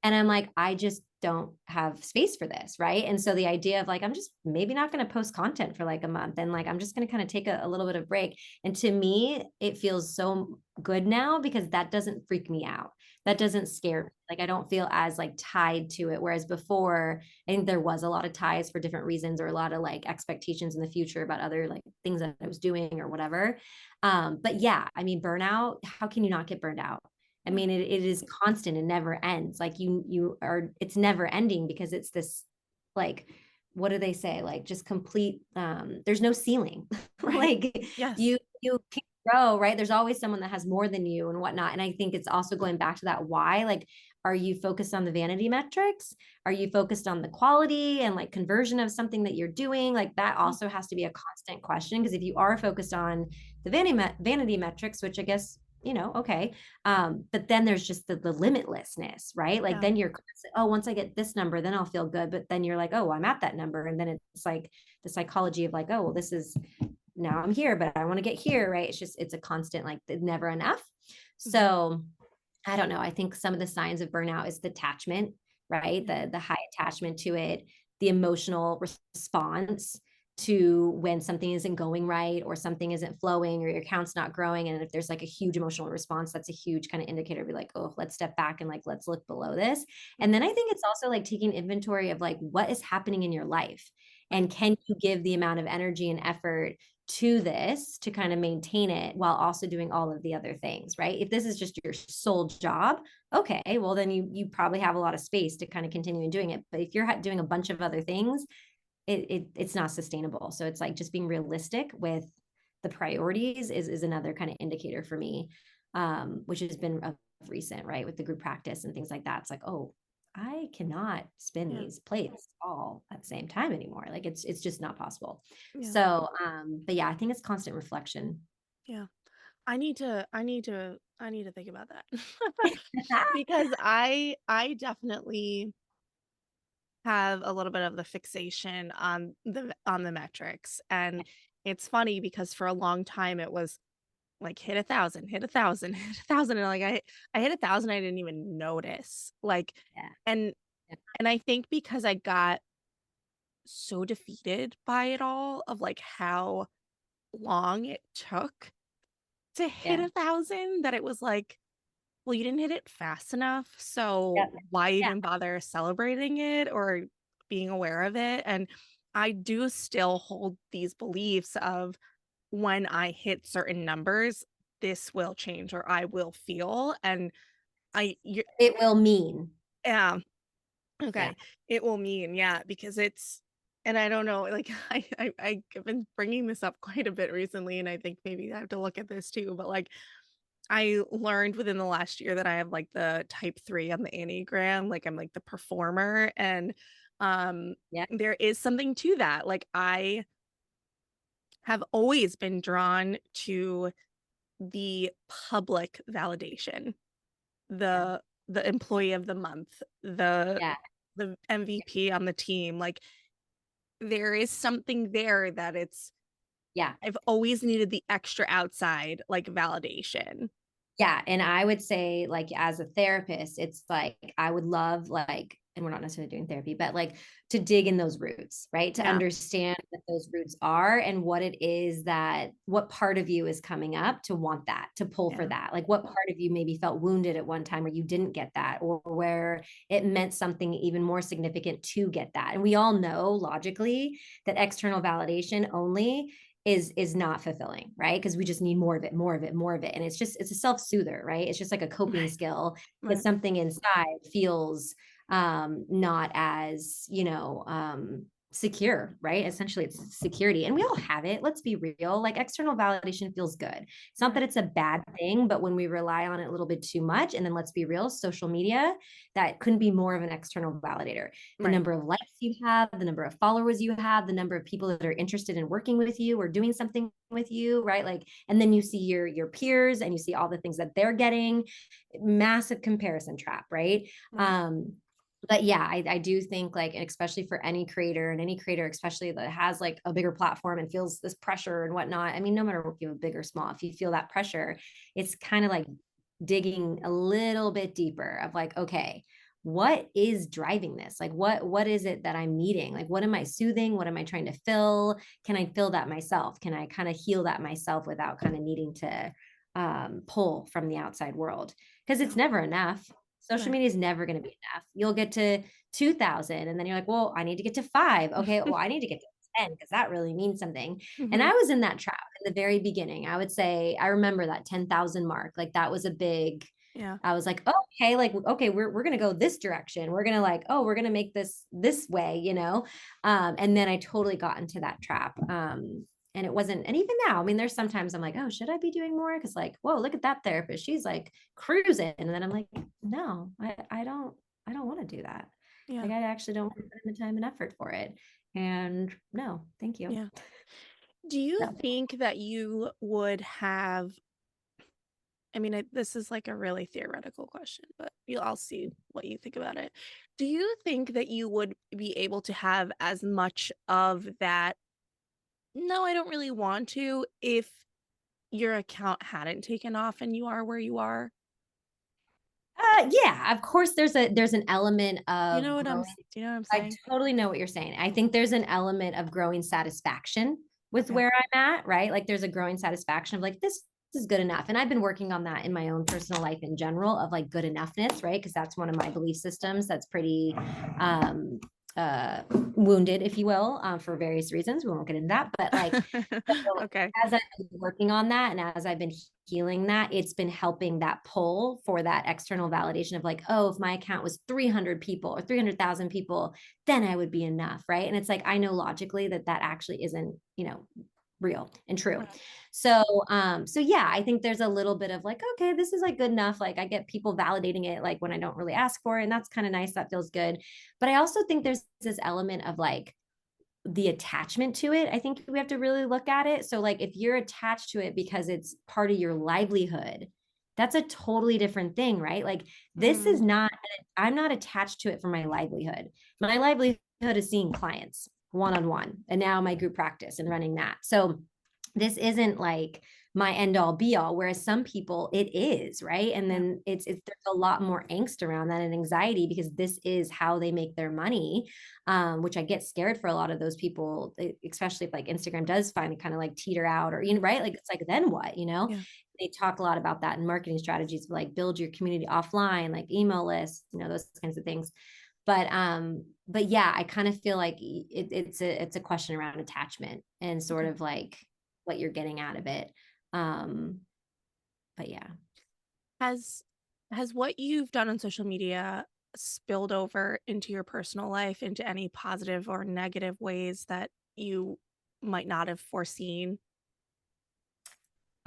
S2: And I'm like, I just don't have space for this. Right. And so the idea of like, I'm just maybe not going to post content for like a month and like, I'm just going to kind of take a little bit of break. And to me, it feels so good now because that doesn't freak me out. That doesn't scare me. Like, I don't feel as like tied to it. Whereas before, I think there was a lot of ties for different reasons or a lot of like expectations in the future about other like things that I was doing or whatever. But yeah, I mean, burnout, how can you not get burned out? I
S1: Yeah.
S2: mean, it is constant and never ends. Like you are, it's never ending because it's this like, what do they say? Like just complete, there's no ceiling.
S1: Right.
S2: Like
S1: Yes.
S2: you can grow, right? There's always someone that has more than you and whatnot. And I think it's also going back to that why, like, are you focused on the vanity metrics? Are you focused on the quality and like conversion of something that you're doing? Like that
S1: Mm,
S2: also has to be a constant question. Because if you are focused on the vanity metrics, which I guess, okay, but then there's just the limitlessness, right? Like
S1: yeah.
S2: then you're oh, once I get this number, then I'll feel good. But then you're like, oh, I'm at that number. And then it's like the psychology of like, oh, well, this is now I'm here, but I want to get here, right? It's a constant, like never enough.
S1: Mhm.
S2: So I don't know. I think some of the signs of burnout is the attachment, right?
S1: Yeah.
S2: The high attachment to it, the emotional response to when something isn't going right or something isn't flowing or your account's not growing. And if there's like a huge emotional response, that's a huge kind of indicator. Be like, oh, let's step back and like let's look below this. And
S1: Mhm.
S2: then I think it's also like taking inventory of like what is happening in your life.
S1: Right.
S2: And can you give the amount of energy and effort to this to kind of maintain it while also doing all of the other things, right? If this is just your sole job, okay, well then you probably have a lot of space to kind of continue doing it. But if you're doing a bunch of other things, it's not sustainable. So it's like just being realistic with the priorities is another kind of indicator for me, which has been of recent, right? With the group practice and things like that. It's like, oh, I cannot spin
S1: Yeah.
S2: these plates all at the same time anymore. Like it's just not possible.
S1: Yeah.
S2: So, but yeah, I think it's constant reflection.
S1: Yeah. I need to I need to think about that. Because I definitely have a little bit of the fixation on the metrics, and it's funny because for a long time it was like hit 1,000, hit 1,000, hit 1,000, and like I hit 1,000, I didn't even notice. Like,
S2: Yeah.
S1: and
S2: Yeah.
S1: and I think because I got so defeated by it all of like how long it took to hit
S2: Yeah.
S1: 1,000 that it was like, well, you didn't hit it fast enough, so
S2: Yeah.
S1: why
S2: Yeah.
S1: even bother celebrating it or being aware of it? And I do still hold these beliefs of when I hit certain numbers, this will change or I will feel. And I, you,
S2: It will mean.
S1: yeah,
S2: Yeah.
S1: okay, it will mean, yeah, because it's, and I don't know, like I've been bringing this up quite a bit recently, and I think maybe I have to look at this too. But like I learned within the last year that I have like the type 3 on the Enneagram, like I'm like the performer, and um
S2: Yeah.
S1: there is something to that. Like I have always been drawn to the public validation,
S2: Yeah.
S1: the employee of the month,
S2: Yeah.
S1: the MVP on the team. Like there is something there that it's
S2: Yeah.
S1: I've always needed the extra outside like validation.
S2: Yeah, and I would say, like, as a therapist, it's like I would love, like, and we're not necessarily doing therapy, but like to dig in those roots, right? To
S1: Yeah.
S2: understand what those roots are and what it is that what part of you is coming up to want that, to pull for
S1: Yeah.
S2: that. Like what part of you maybe felt wounded at one time where you didn't get that, or where it meant something even more significant to get that. And we all know logically that external validation only is not fulfilling, right? Because we just need more of it, more of it, more of it. And it's a self-soother, right? It's just like a coping
S1: Right.
S2: skill because
S1: Right.
S2: something inside feels not as, secure, right? Essentially it's security. And we all have it. Let's be real. Like external validation feels good. It's not that
S1: Right.
S2: it's a bad thing, but when we rely on it a little bit too much, and then let's be real, social media, that couldn't be more of an external validator. The
S1: Right.
S2: number of likes you have, the number of followers you have, the number of people that are interested in working with you or doing something with you, right? Like, and then you see your peers and you see all the things that they're getting. Massive comparison trap, right?
S1: Right.
S2: But yeah, I do think like, and especially for any creator, and any creator especially that has like a bigger platform and feels this pressure and whatnot. I mean, no matter if you have big or small, if you feel that pressure, it's kind of like digging a little bit deeper of like, okay, what is driving this? Like what is it that I'm needing? Like what am I soothing? What am I trying to fill? Can I fill that myself? Can I kind of heal that myself without kind of needing to pull from the outside world? Because
S1: Yeah.
S2: it's never enough. Social
S1: Right.
S2: media is never going to be enough. You'll get to 2,000 and then you're like, well, I need to get to 5. Okay, well, I need to get to 10 because that really means something. And
S1: Mhm.
S2: I was in that trap in the very beginning. I would say I remember that 10,000 mark. Like that was a big,
S1: Yeah.
S2: I was like, oh, okay, like okay, we're gonna go this direction. We're gonna like, oh, we're gonna make this way, you know. And then I totally got into that trap. And it wasn't, and even now, I mean, there's sometimes I'm like, oh, should I be doing more? Because like, whoa, look at that therapist. She's like cruising. And then I'm like, no, I don't want to do that.
S1: Yeah.
S2: Like I actually don't want to put in the time and effort for it. And no, thank you.
S1: Yeah. Do you
S2: No.
S1: think that you would have I mean, this is like a really theoretical question, but I'll see what you think about it. Do you think that you would be able to have as much of that, no, I don't really want to, if your account hadn't taken off and you are where you are?
S2: Yeah, of course there's an element
S1: You
S2: of
S1: know what
S2: growing.
S1: you know what I'm
S2: I
S1: saying?
S2: totally know what you're saying. I think there's an element of growing satisfaction with
S1: Okay.
S2: where I'm at, right? Like there's a growing satisfaction of like this is good enough. And I've been working on that in my own personal life in general of like good enoughness, right? Because that's one of my belief systems that's pretty wounded, if you will, for various reasons. We won't get into that, but like so
S1: Okay.
S2: as I've been working on that and as I've been healing that, it's been helping that pull for that external validation of like, oh, if my account was 300 people or 300,000 people, then I would be enough. Right. And it's like, I know logically that that actually isn't, real and true.
S1: Right.
S2: So yeah, I think there's a little bit of like, okay, this is like good enough. Like I get people validating it like when I don't really ask for it. And that's kind of nice. That feels good. But I also think there's this element of like, the attachment to it. I think we have to really look at it. So like if you're attached to it because it's part of your livelihood, That's a totally different thing, right? Like this is
S1: Mm,
S2: not, I'm not attached to it for my livelihood. My livelihood is seeing clients one-on-one, and now my group practice and running that. So this isn't like my end all be all, whereas some people it is, right? And
S1: yeah,
S2: then it's there's a lot more angst around that and anxiety because this is how they make their money, which I get scared for a lot of those people, especially if like Instagram does finally kind of like teeter out, or right, like it's like then what,
S1: yeah.
S2: they talk a lot about that in marketing strategies, like build your community offline, like email lists, those kinds of things. But yeah, I kind of feel like it's a question around attachment and sort
S1: Okay.
S2: of like what you're getting out of it. um but yeah.
S1: Has has what you've done on social media spilled over into your personal life into any positive or negative ways that you might not have foreseen?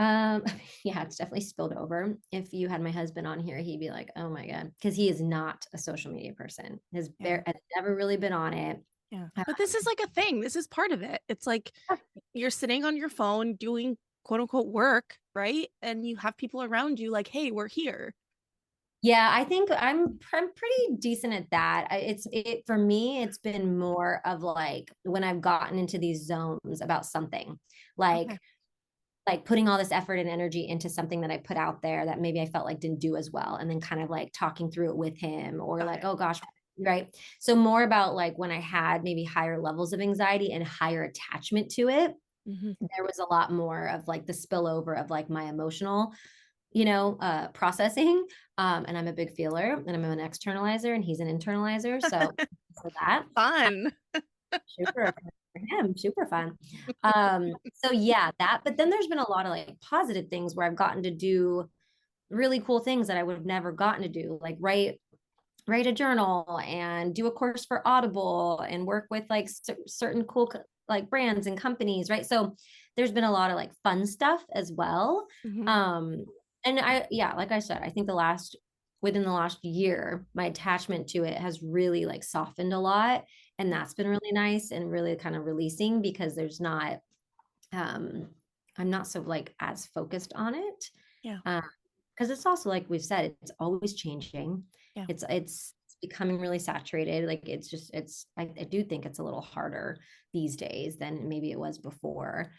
S2: um yeah, it's definitely spilled over. If you had my husband on here, he'd be like, oh my god, because he is not a social media person.
S1: Yeah.
S2: Has never really been on it.
S1: Yeah. But this is like a thing. This is part of it. It's like you're sitting on your phone doing quote unquote work, right? And you have people around you like, "Hey, we're here."
S2: Yeah, I think I'm pretty decent at that. It for me, it's been more of like when I've gotten into these zones about something,
S1: Okay.
S2: like putting all this effort and energy into something that I put out there that maybe I felt like didn't do as well, and then kind of like talking through it with him, or
S1: Got
S2: like,
S1: it.
S2: oh gosh, right. So more about like when I had maybe higher levels of anxiety and higher attachment to it,
S1: Mhm.
S2: there was a lot more of like the spillover of like my emotional processing. And I'm a big feeler, and I'm an externalizer, and he's an internalizer. So for that,
S1: Fun.
S2: super for him, super fun. So yeah, that. But then there's been a lot of like positive things where I've gotten to do really cool things that I would have never gotten to do, like write a journal and do a course for Audible and work with like certain cool like brands and companies, right? So there's been a lot of like fun stuff as well.
S1: Mhm.
S2: Um, and yeah, like I said, I think within the last year, my attachment to it has really like softened a lot. And
S1: Yeah.
S2: that's been really nice and really kind of releasing because there's not, um, I'm not so like as focused on it.
S1: Yeah.
S2: Um, because it's also like we've said, it's always changing.
S1: Yeah.
S2: It's becoming really saturated. Like it's just I do think it's a little harder these days than maybe it was before.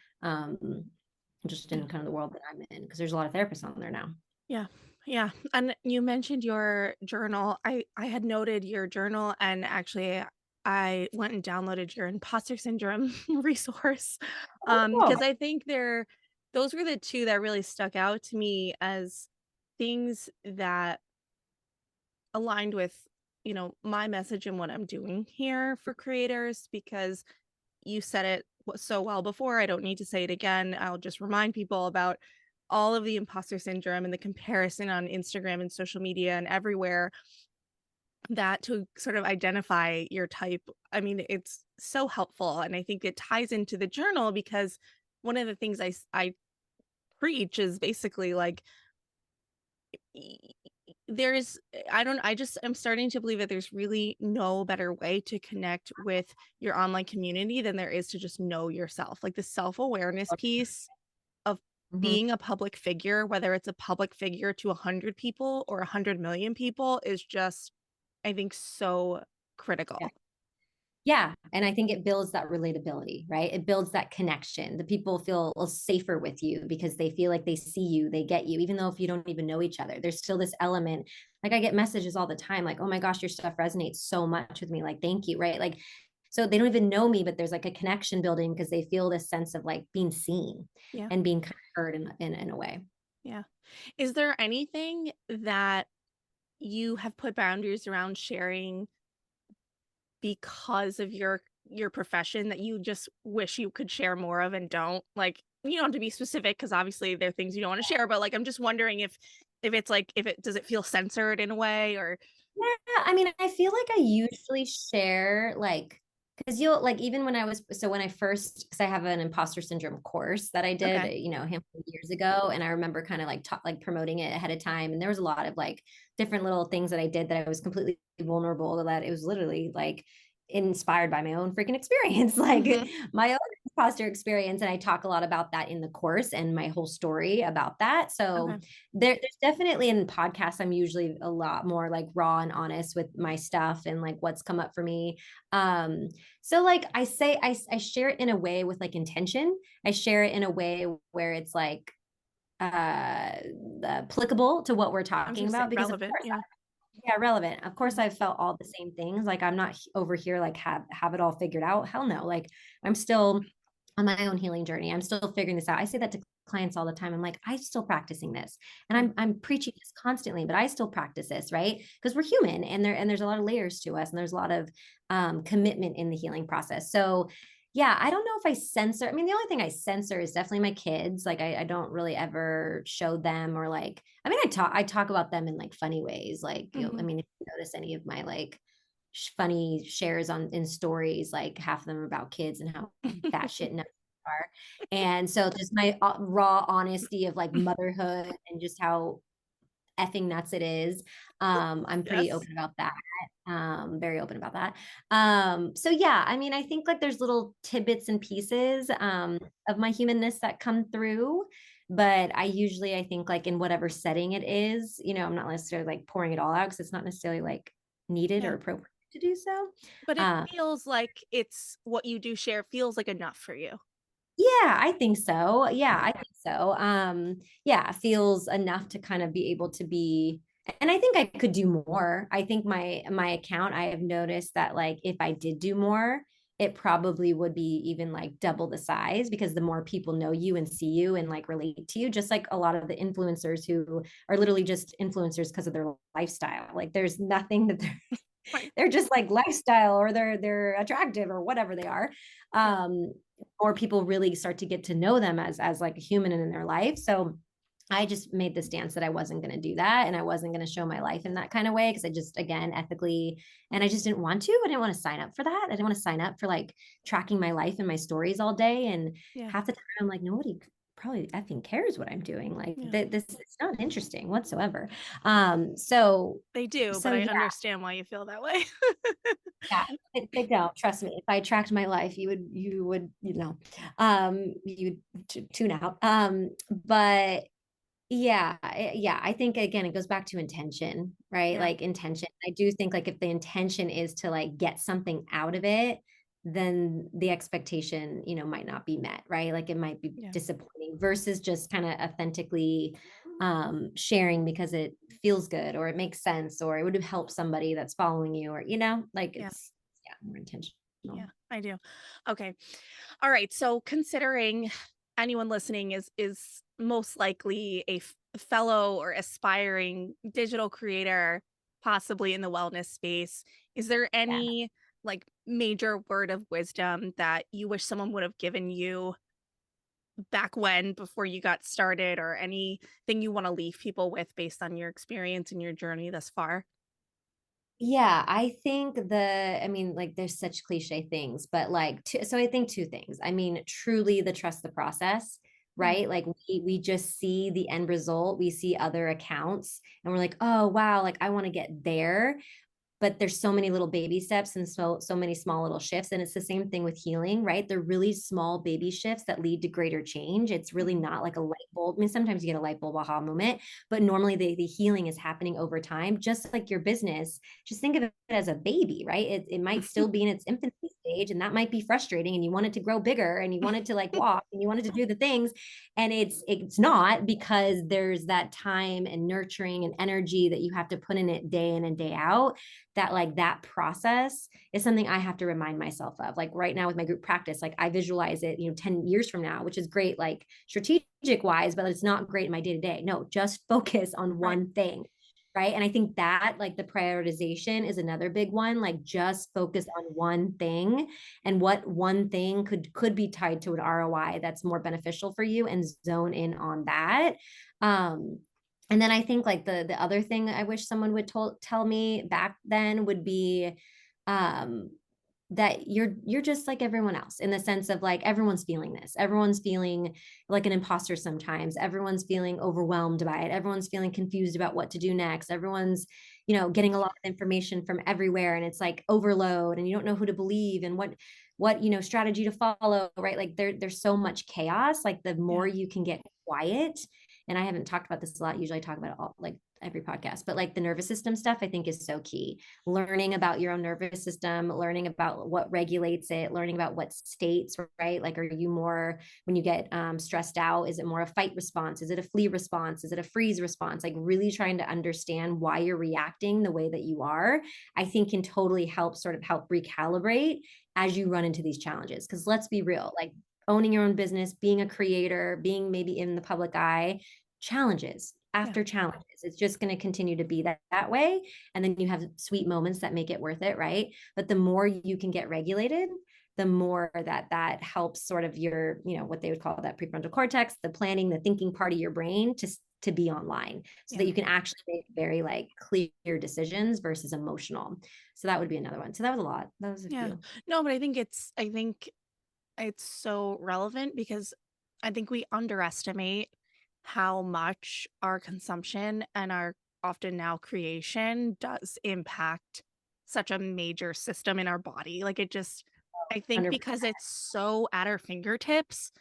S2: Just
S1: Yeah.
S2: in kind of the world that I'm in, because there's a lot of therapists on there now.
S1: Yeah. Yeah. And you mentioned your journal. I had noted your journal, and actually I went and downloaded your imposter syndrome resource.
S2: Oh,
S1: Because I think those were the two that really stuck out to me as things that aligned with, my message and what I'm doing here for creators, because you said it so well before. I don't need to say it again. I'll just remind people about all of the imposter syndrome and the comparison on Instagram and social media and everywhere, that to sort of identify your type. I mean, it's so helpful. And I think it ties into the journal because one of the things I preach is basically like, y- there's I don't I just am starting to believe that there's really no better way to connect with your online community than there is to just know yourself. Like the self-awareness piece of
S2: mhm.
S1: being a public figure, whether it's a public figure to 100 people or 100 million people, is just, I think, so critical.
S2: Yeah. And I think it builds that relatability, right? It builds that connection. The people feel safer with you because they feel like they see you, they get you, even though if you don't even know each other, there's still this element. Like I get messages all the time, like, oh my gosh, your stuff resonates so much with me. Like, thank you. Right. Like, so they don't even know me, but there's like a connection building because they feel this sense of like being seen
S1: Yeah.
S2: and being heard in a way.
S1: Yeah. Is there anything that you have put boundaries around sharing because of your profession that you just wish you could share more of and don't? Like, you don't have to be specific because obviously there are things you don't want to share, but like I'm just wondering if it's like if it does it feel censored in a way or
S2: Yeah, I mean, I feel like I usually share like because you'll like even when I was so when I first because I have an imposter syndrome course that I did,
S1: okay.
S2: him years ago, and I remember kind of like like promoting it ahead of time, and there was a lot of like different little things that I did that I was completely vulnerable, that it was literally like inspired by my own freaking experience, like
S1: Mm-hmm.
S2: my own imposter experience. And I talk a lot about that in the course and my whole story about that. So
S1: Okay.
S2: there's definitely in podcasts, I'm usually a lot more like raw and honest with my stuff and like what's come up for me. So like I say, I share it in a way with like intention. I share it in a way where it's like uh applicable to what we're talking
S1: Interesting.
S2: about, because of
S1: Relevant.
S2: course,
S1: Yeah.
S2: yeah, relevant. Of course,
S1: Mhm.
S2: I've felt all the same things. Like I'm not over here like have it all figured out. Hell no. Like I'm still on my own healing journey. I'm still figuring this out. I say that to clients all the time. I'm like, I'm still practicing this. And
S1: Yeah.
S2: I'm preaching this constantly, but I still practice this, right? Because we're human and there's a lot of layers to us and there's a lot of commitment in the healing process. So yeah, I don't know if I censor. I mean, the only thing I censor is definitely my kids. Like I don't really ever show them, or like, I mean, I talk about them in like funny ways. Like, I
S1: Hmm.
S2: mean, if you notice any of my like funny shares on in stories, like half of them are about kids and how batshit nuts they are. And so just my raw honesty of like motherhood and just how effing nuts it is. I'm pretty
S1: Yes.
S2: open about that. Very open about that. So yeah, I mean, I think like there's little tidbits and pieces of my humanness that come through, but I usually, I think like in whatever setting it is, I'm not necessarily like pouring it all out because it's not necessarily like needed or
S1: Yeah.
S2: appropriate to do so.
S1: But it
S2: Um,
S1: feels like it's what you do share feels like enough for you.
S2: Yeah, I think so. Yeah,
S1: Yeah.
S2: I think so. Yeah, feels enough to kind of be able to be, and I think I could do more. I think my account, I have noticed that like if I did do more, it probably would be even like double the size, because the more people know you and see you and like relate to you, just like a lot of the influencers who are literally just influencers because of their lifestyle. Like there's nothing that they're
S1: Right.
S2: they're just like lifestyle, or they're attractive or whatever they are.
S1: Yeah.
S2: um or people really start to get to know them as like a human in their life. So I just made the stance that I wasn't going to do that, and I wasn't going to show my life in that kind of way, because I just, again, ethically, and I just didn't want to. I didn't want to sign up for that. I didn't want to sign up for like tracking my life and my stories all day. And
S1: Yeah.
S2: half the time I'm like, nobody probably effing cares what I'm doing. Like
S1: Yeah.
S2: this, it's not interesting whatsoever. So
S1: They do, but
S2: so
S1: I
S2: yeah,
S1: understand why you feel that way.
S2: yeah, they don't. Trust me. If I tracked my life, you would, you'd tune out. But yeah, yeah, I think again, it goes back to intention, right?
S1: Yeah.
S2: Like intention. I do think like if the intention is to like get something out of it, then the expectation, might not be met, right? Like it might be
S1: Yeah.
S2: disappointing versus just kind of authentically sharing because it feels good or it makes sense or it would help somebody that's following you, or like
S1: Yeah.
S2: it's, yeah, more intentional.
S1: Yeah. I do. Okay. All right. So considering anyone listening is most likely a fellow or aspiring digital creator, possibly in the wellness space, is there
S2: Yeah.
S1: any like major word of wisdom that you wish someone would have given you back when before you got started, or anything you want to leave people with based on your experience and your journey thus far?
S2: Yeah, I think I mean, like, there's such cliche things, but like, so I think two things. I mean, truly the trust the process,
S1: Mm,
S2: right? Like, we just see the end result, we see other accounts, and we're like, oh, wow, like, I want to get there, but there's so many little baby steps and so many small little shifts, and it's the same thing with healing, right? They're really small baby shifts that lead to greater change. It's really
S1: mhm.
S2: not like a light bulb. I mean, sometimes you get a light bulb aha moment, but normally the healing is happening over time, just like your business. Just think of it as a baby, right? It might still be in its infancy stage, and that might be frustrating, and you want it to grow bigger, and you want it to like walk, and you want it to do the things, and it's not, because there's that time and nurturing and energy that you have to put in it day in and day out. That like that process is something I have to remind myself of. Like right now with my group practice, like I visualize it, 10 years from now, which is great, like strategic wise, but it's not great in my day to day. No, just focus on
S1: Right.
S2: one thing. Right. And I think that like the prioritization is another big one. Like just focus on one thing, and what one thing could be tied to an ROI that's more beneficial for you, and zone in on that. Um, and then I think like the other thing I wish someone would tell me back then would be, um that you're just like everyone else, in the sense of like everyone's feeling this. Everyone's feeling like an imposter sometimes. Everyone's feeling overwhelmed by it. Everyone's feeling confused about what to do next. Everyone's, getting a lot of information from everywhere, and it's like overload, and you don't know who to believe and what strategy to follow, right? Like there's so much chaos. Like the more
S1: Yeah.
S2: you can get quiet, and I haven't talked about this a lot. Usually I talk about it all, like every podcast, but like the nervous system stuff, I think is so key. Learning about your own nervous system, learning about what regulates it, learning about what states, right? Like, are you more, when you get stressed out, is it more a fight response? Is it a flee response? Is it a freeze response? Like really trying to understand why you're reacting the way that you are, I think can totally help recalibrate as you run into these challenges. Because let's be real, like owning your own business, being a creator, being maybe in the public eye, challenges
S1: Yeah.
S2: after challenges. It's just going to continue to be that way. And then you have sweet moments that make it worth it, right? But the more you can get regulated, the more that helps sort of your, what they would call that prefrontal cortex, the planning, the thinking part of your brain to be online, so that
S1: Yeah.
S2: you can actually make very like clear decisions versus emotional. So that would be another one. So that was a lot. That was a
S1: Yeah.
S2: few.
S1: No, but I think it's so relevant because I think we underestimate how much our consumption and our often now creation does impact such a major system in our body. Like it just, I think
S2: 100%.
S1: because it's so at our fingertips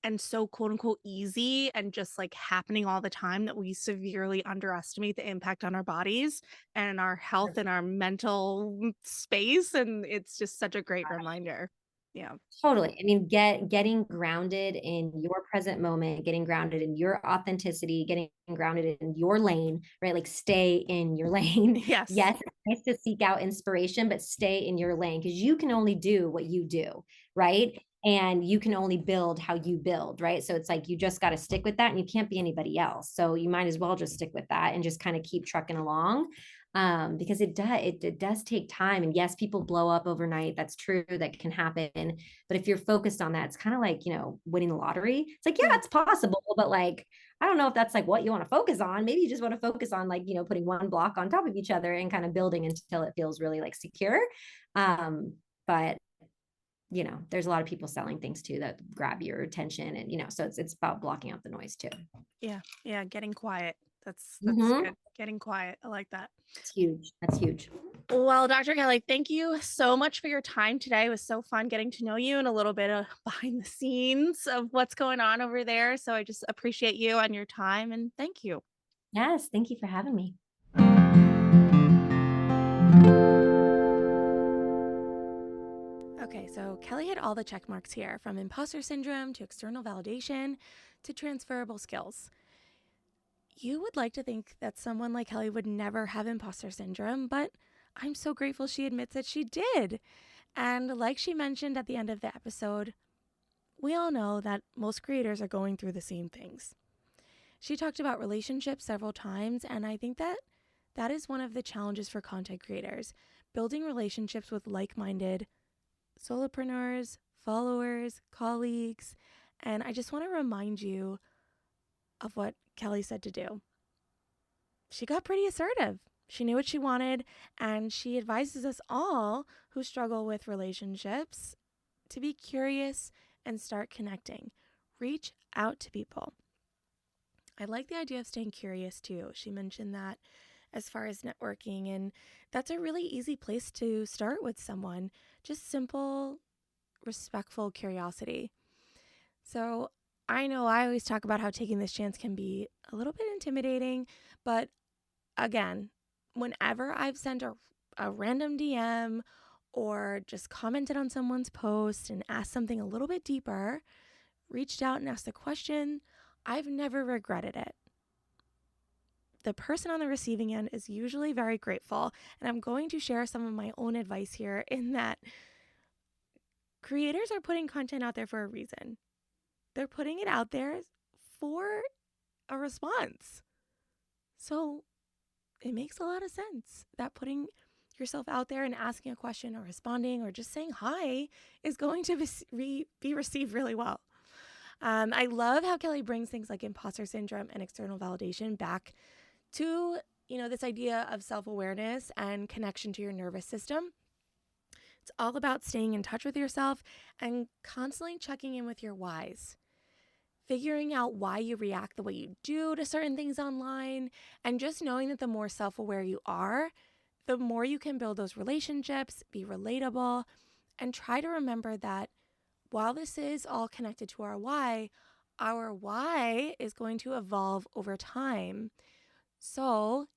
S1: and so quote unquote easy and just like happening all the time that we severely underestimate the impact on our bodies and our health and our mental space. And it's just such a great reminder. Yeah.
S2: Totally. I mean, getting grounded in your present moment, getting grounded in your authenticity, getting grounded in your lane, right? Like stay in your lane.
S1: Yes.
S2: Yes, it's nice to seek out inspiration, but stay in your lane, because you can only do what you do, right? And you can only build how you build, right? So it's like you just got to stick with that, and you can't be anybody else. So you might as well just stick with that and just kind of keep trucking along, because it does take time. And yes, people blow up overnight. That's true. That can happen. But if you're focused on that, it's kind of like, winning the lottery. It's like, yeah,
S1: Yeah.
S2: it's possible, but like, I don't know if that's like what you want to focus on. Maybe you just want to focus on like, putting one block on top of each other and kind of building until it feels really like secure. But there's a lot of people selling things too that grab your attention, and so it's about blocking out the noise too.
S1: Yeah. Yeah. Getting quiet. That's
S2: Mm-hmm.
S1: good. Getting quiet. I like that.
S2: It's huge. That's huge.
S1: Well, Dr. Kelly, thank you so much for your time today. It was so fun getting to know you and a little bit of behind the scenes of what's going on over there. So I just appreciate you and your time and thank you.
S2: Yes, thank you for having me.
S1: Okay, so Kelly had all the check marks here, from imposter syndrome to external validation to transferable skills. You would like to think that someone like Kelly would never have imposter syndrome, but I'm so grateful she admits that she did. And like she mentioned at the end of the episode, we all know that most creators are going through the same things. She talked about relationships several times, and I think that that is one of the challenges for content creators, building relationships with like-minded solopreneurs, followers, colleagues. And I just want to remind you of what Kelly said to do. She got pretty assertive. She knew what she wanted, and she advises us all who struggle with relationships to be curious and start connecting. Reach out to people. I like the idea of staying curious too. She mentioned that as far as networking, and that's a really easy place to start with someone. Just simple, respectful curiosity. So I know I always talk about how taking this chance can be a little bit intimidating, but again, whenever I've sent a random DM or just commented on someone's post and asked something a little bit deeper, reached out and asked a question, I've never regretted it. The person on the receiving end is usually very grateful, and I'm going to share some of my own advice here in that creators are putting content out there for a reason. They're putting it out there for a response. So it makes a lot of sense that putting yourself out there and asking a question or responding or just saying hi is going to be received really well. I love how Kelly brings things like imposter syndrome and external validation back to, this idea of self-awareness and connection to your nervous system. It's all about staying in touch with yourself and constantly checking in with your whys. Figuring out why you react the way you do to certain things online, and just knowing that the more self-aware you are, the more you can build those relationships, be relatable, and try to remember that while this is all connected to our why is going to evolve over time. So,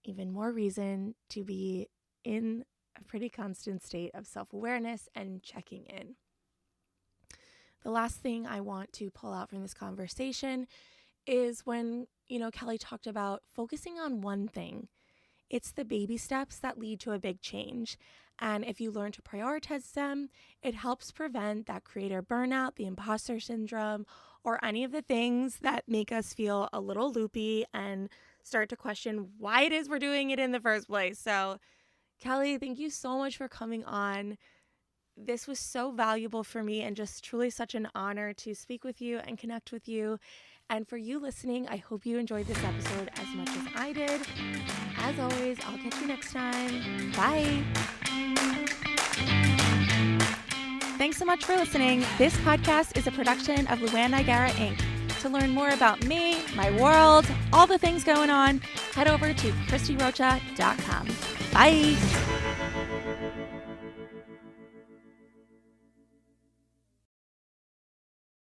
S1: even more reason to be in a pretty constant state of self-awareness and checking in. The last thing I want to pull out from this conversation is when, Kelly talked about focusing on one thing. It's the baby steps that lead to a big change. And if you learn to prioritize them, it helps prevent that creator burnout, the imposter syndrome, or any of the things that make us feel a little loopy and start to question why it is we're doing it in the first place. So, Kelly, thank you so much for coming on. This was so valuable for me and just truly such an honor to speak with you and connect with you. And for you listening, I hope you enjoyed this episode as much as I did. As always, I'll catch you next time. Bye. Thanks so much for listening. This podcast is a production of Luann Nigara, Inc. To learn more about me, my world, all the things going on, head over to ChristieRocha.com. Bye.